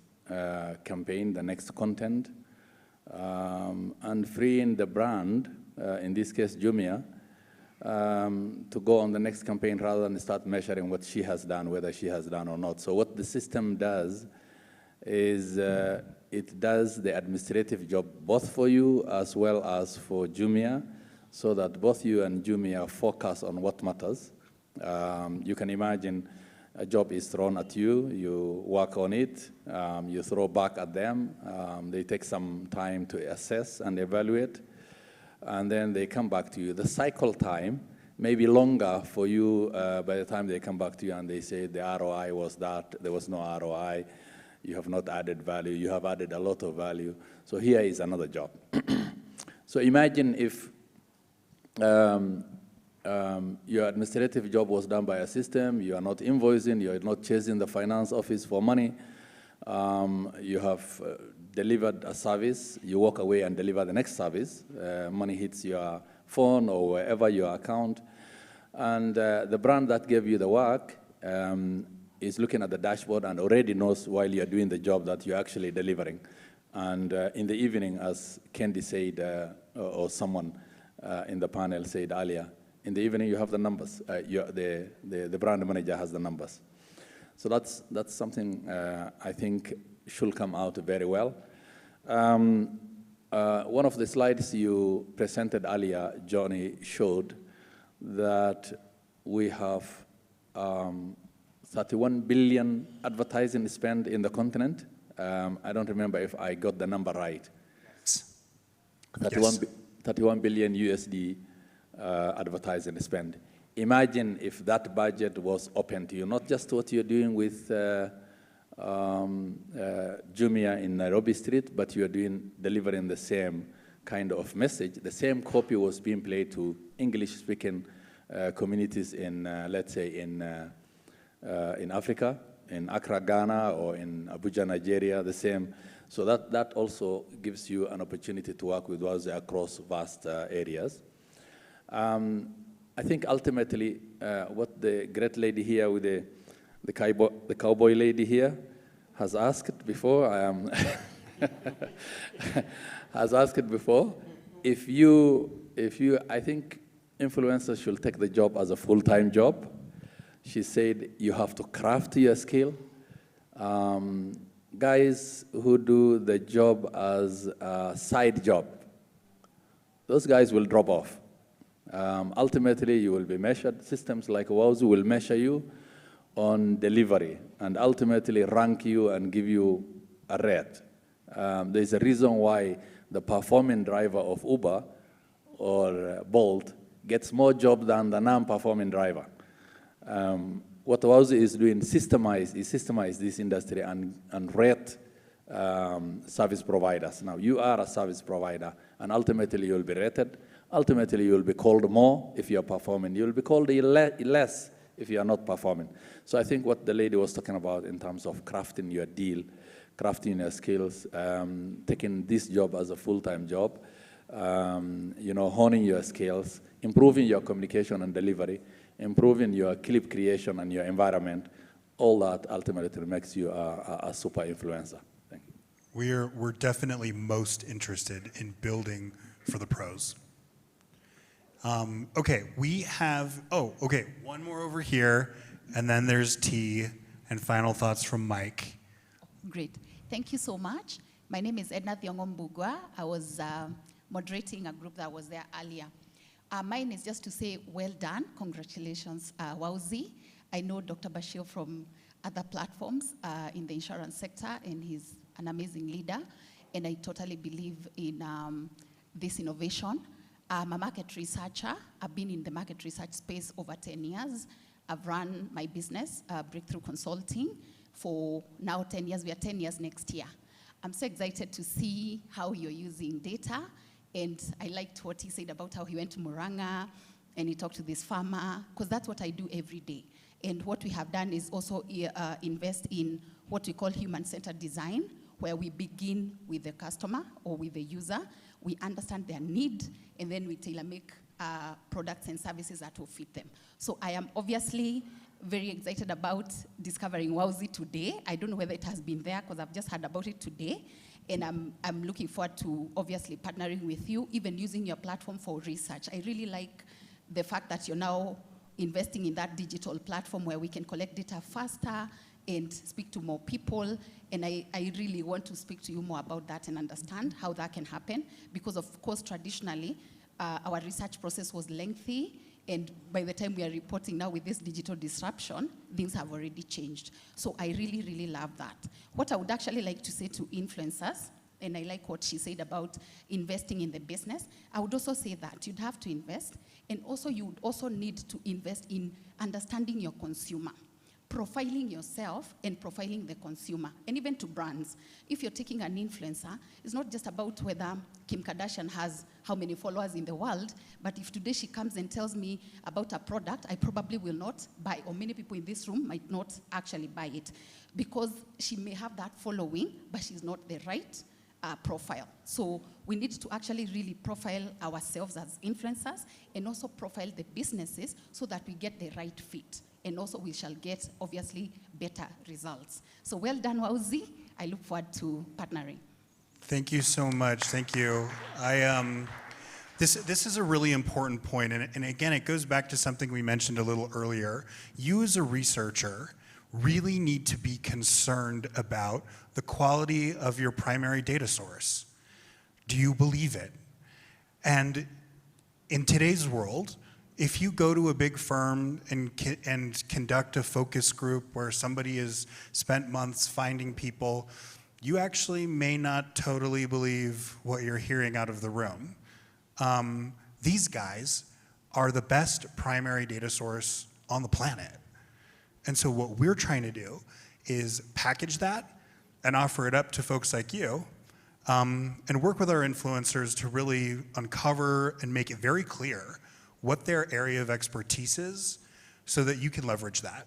[SPEAKER 13] campaign, the next content, and freeing the brand, in this case Jumia, to go on the next campaign rather than start measuring what she has done, whether she has done or not. So what the system does is it does the administrative job both for you as well as for Jumia, so that both you and Jumia focus on what matters. You can imagine a job is thrown at you, you work on it, you throw back at them, they take some time to assess and evaluate, and then they come back to you. The cycle time may be longer for you by the time they come back to you and they say the ROI was that, there was no ROI, you have not added value, you have added a lot of value. So here is another job. So imagine if your administrative job was done by a system, you are not invoicing, you are not chasing the finance office for money, you have delivered a service, you walk away and deliver the next service, money hits your phone or wherever your account, and the brand that gave you the work is looking at the dashboard and already knows while you're doing the job that you're actually delivering. And in the evening, as Kendi said, or someone in the panel said earlier, in the evening you have the numbers. The brand manager has the numbers. So that's something I think should come out very well. One of the slides you presented earlier, Johnny, showed that we have 31 billion advertising spend in the continent. I don't remember if I got the number right. 31 billion USD advertising spend. Imagine if that budget was open to you, not just what you're doing with Jumia in Nairobi Street, but you're delivering the same kind of message. The same copy was being played to English-speaking communities in, let's say, in Africa, in Accra, Ghana, or in Abuja, Nigeria, the same. So that also gives you an opportunity to work with Wowzy across vast areas. I think ultimately what the great lady here with the cowboy lady here has asked before, has asked before, I think influencers should take the job as a full-time job. She said you have to craft your skill. Guys who do the job as a side job, those guys will drop off. Ultimately, you will be measured. Systems like Wowzy will measure you on delivery and ultimately rank you and give you a rate. There's a reason why the performing driver of Uber or Bolt gets more job than the non-performing driver. What Wowzy is doing is systemize this industry and rate service providers. Now, you are a service provider, and ultimately you'll be rated. Ultimately, you'll be called more if you're performing. You'll be called less if you're not performing. So I think what the lady was talking about in terms of crafting your deal, crafting your skills, taking this job as a full-time job, honing your skills, improving your communication and delivery, improving your clip creation and your environment, all that ultimately makes you a super influencer. Thank you.
[SPEAKER 1] We're definitely most interested in building for the pros. Okay, we have, one more over here, and then there's T, and final thoughts from Mike.
[SPEAKER 14] Great. Thank you so much. My name is Edna Thiongo Mbugua. I was moderating a group that was there earlier. Mine is just to say, well done. Congratulations, Wowzy. I know Dr. Bashir from other platforms in the insurance sector, and he's an amazing leader. And I totally believe in this innovation. I'm a market researcher. I've been in the market research space over 10 years. I've run my business, Breakthrough Consulting, for now 10 years. We are 10 years next year. I'm so excited to see how you're using data. And I liked what he said about how he went to Muranga and he talked to this farmer, because that's what I do every day. And what we have done is also invest in what we call human-centered design, where we begin with the customer or with the user. We understand their need, and then we tailor-make products and services that will fit them. So I am obviously very excited about discovering Wowzy today. I don't know whether it has been there because I've just heard about it today. And I'm looking forward to obviously partnering with you, even using your platform for research. I really like the fact that you're now investing in that digital platform where we can collect data faster and speak to more people. And I really want to speak to you more about that and understand how that can happen. Because of course, traditionally, our research process was lengthy. And by the time we are reporting now with this digital disruption, things have already changed. So I really, really love that. What I would actually like to say to influencers, and I like what she said about investing in the business, I would also say that you'd have to invest, and also you would also need to invest in understanding your consumer, profiling yourself and profiling the consumer, and even to brands. If you're taking an influencer, it's not just about whether Kim Kardashian has how many followers in the world, but if today she comes and tells me about a product, I probably will not buy, or many people in this room might not actually buy it, because she may have that following, but she's not the right profile. So we need to actually really profile ourselves as influencers and also profile the businesses so that we get the right fit. And also we shall get, obviously, better results. So well done, Wowzy. I look forward to partnering.
[SPEAKER 1] Thank you so much. Thank you. This is a really important point. And again, it goes back to something we mentioned a little earlier. You as a researcher really need to be concerned about the quality of your primary data source. Do you believe it? And in today's world, if you go to a big firm and conduct a focus group where somebody has spent months finding people, you actually may not totally believe what you're hearing out of the room. These guys are the best primary data source on the planet. And so what we're trying to do is package that and offer it up to folks like you, and work with our influencers to really uncover and make it very clear what their area of expertise is so that you can leverage that.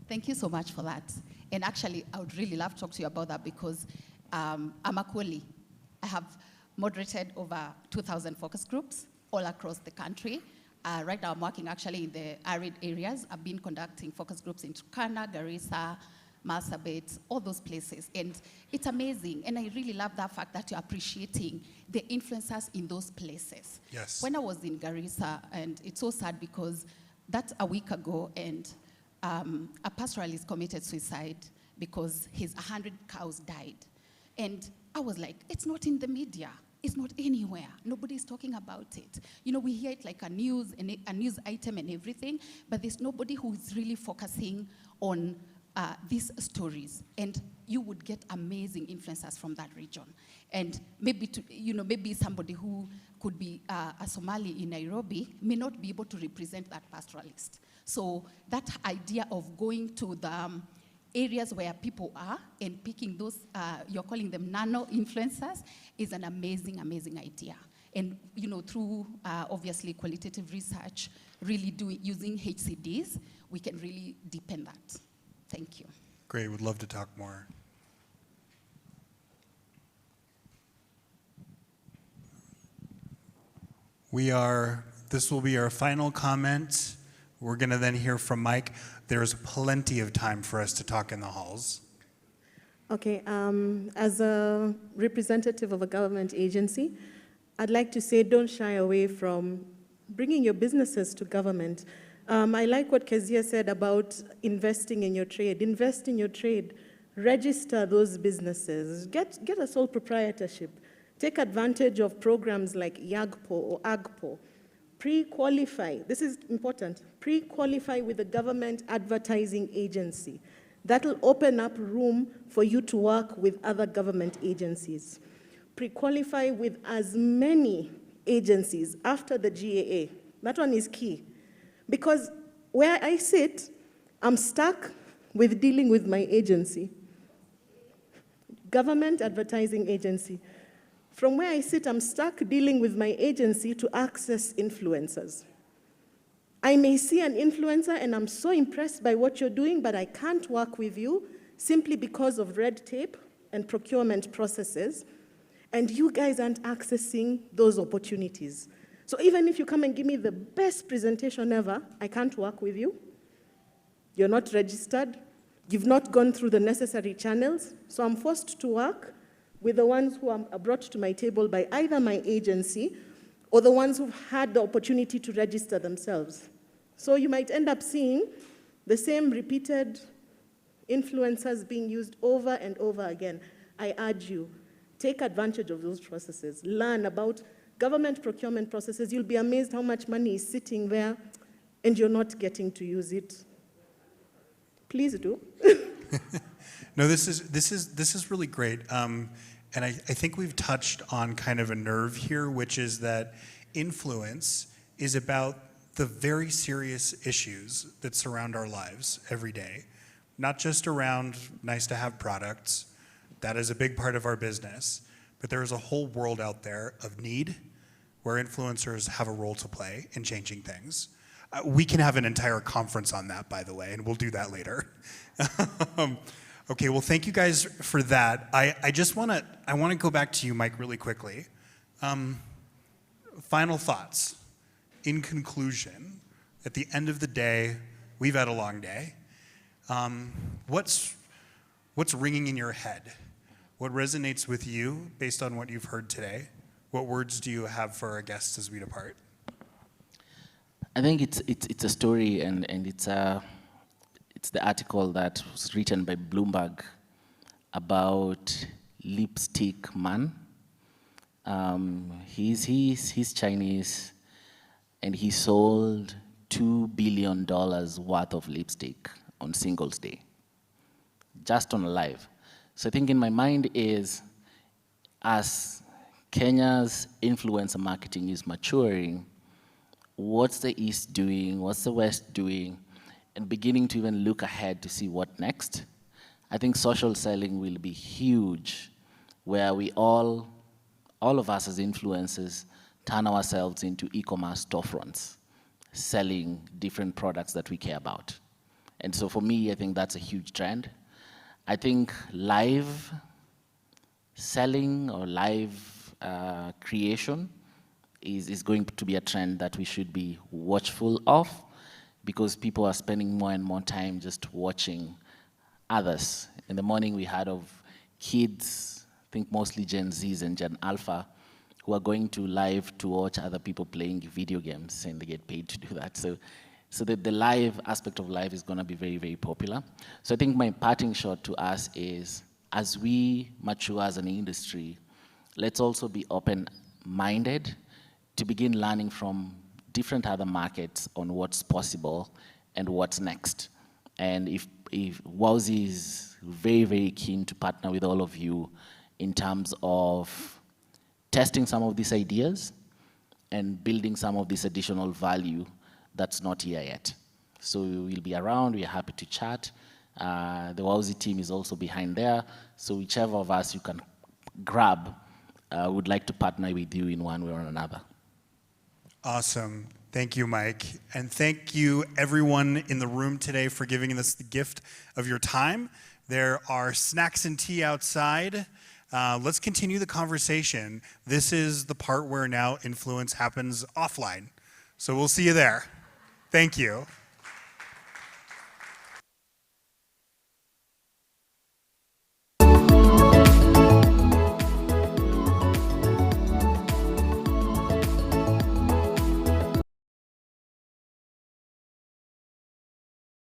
[SPEAKER 14] Thank you so much for that. And actually, I would really love to talk to you about that because I'm a Koli. I have moderated over 2,000 focus groups all across the country. Right now, I'm working actually in the arid areas. I've been conducting focus groups in Turkana, Garissa, Marsabit, all those places. And it's amazing. And I really love that fact that you're appreciating the influencers in those places.
[SPEAKER 1] Yes.
[SPEAKER 14] When I was in Garissa, and it's so sad because that's a week ago, and a pastoralist committed suicide because his 100 cows died. And I was like, it's not in the media. It's not anywhere. Nobody's talking about it. You know, we hear it like a news item and everything, but there's nobody who is really focusing on these stories. And you would get amazing influencers from that region. And maybe, maybe somebody who could be a Somali in Nairobi may not be able to represent that pastoralist. So that idea of going to the areas where people are and picking those, you're calling them nano-influencers, is an amazing, amazing idea. And through obviously qualitative research, really using HCDs, we can really deepen that. Thank you.
[SPEAKER 1] Great, would love to talk more. This will be our final comment. We're going to then hear from Mike. There's plenty of time for us to talk in the halls.
[SPEAKER 9] Okay, as a representative of a government agency, I'd like to say don't shy away from bringing your businesses to government. I like what Kezia said about investing in your trade. Invest in your trade. Register those businesses. Get a sole proprietorship. Take advantage of programs like YAGPO or AGPO. Pre-qualify. This is important. Pre-qualify with a government advertising agency. That'll open up room for you to work with other government agencies. Pre-qualify with as many agencies after the GAA. That one is key. Because where I sit, I'm stuck with dealing with my agency. Government advertising agency. From where I sit, I'm stuck dealing with my agency to access influencers. I may see an influencer and I'm so impressed by what you're doing, but I can't work with you simply because of red tape and procurement processes, and you guys aren't accessing those opportunities. So even if you come and give me the best presentation ever, I can't work with you. You're not registered. You've not gone through the necessary channels. So I'm forced to work with the ones who are brought to my table by either my agency or the ones who've had the opportunity to register themselves. So you might end up seeing the same repeated influencers being used over and over again. I urge you, take advantage of those processes. Learn about government procurement processes. You'll be amazed how much money is sitting there and you're not getting to use it. Please do.
[SPEAKER 1] No, this is really great. And I think we've touched on kind of a nerve here, which is that influence is about the very serious issues that surround our lives every day. Not just around nice to have products, that is a big part of our business, but there is a whole world out there of need where influencers have a role to play in changing things. We can have an entire conference on that, by the way, and we'll do that later. Okay, well, thank you guys for that. I want to go back to you, Mike, really quickly. Final thoughts. In conclusion, at the end of the day, we've had a long day. What's ringing in your head? What resonates with you based on what you've heard today? What words do you have for our guests as we depart?
[SPEAKER 2] I think it's a story, and it's the article that was written by Bloomberg about Lipstick Man. He's Chinese, and he sold $2 billion worth of lipstick on Singles Day, just on a live. So I think in my mind is, as Kenya's influencer marketing is maturing, what's the East doing, what's the West doing, and beginning to even look ahead to see what next. I think social selling will be huge, where we all of us as influencers turn ourselves into e-commerce storefronts, selling different products that we care about. And so for me, I think that's a huge trend. I think live selling or live creation is going to be a trend that we should be watchful of, because people are spending more and more time just watching others. In the morning we heard of kids, I think mostly Gen Zs and Gen Alpha, who are going to live to watch other people playing video games, and they get paid to do that. So the live aspect of life is going to be very, very popular. So I think my parting shot to us is, as we mature as an industry, let's also be open-minded to begin learning from different other markets on what's possible and what's next. And if Wowzy is very, very keen to partner with all of you in terms of testing some of these ideas and building some of this additional value that's not here yet. So we'll be around, we're happy to chat. The Wowzy team is also behind there, so whichever of us you can grab would like to partner with you in one way or another.
[SPEAKER 1] Awesome. Thank you, Mike. And thank you, everyone in the room today, for giving us the gift of your time. There are snacks and tea outside. Let's continue the conversation. This is the part where now influence happens offline. So we'll see you there. Thank you.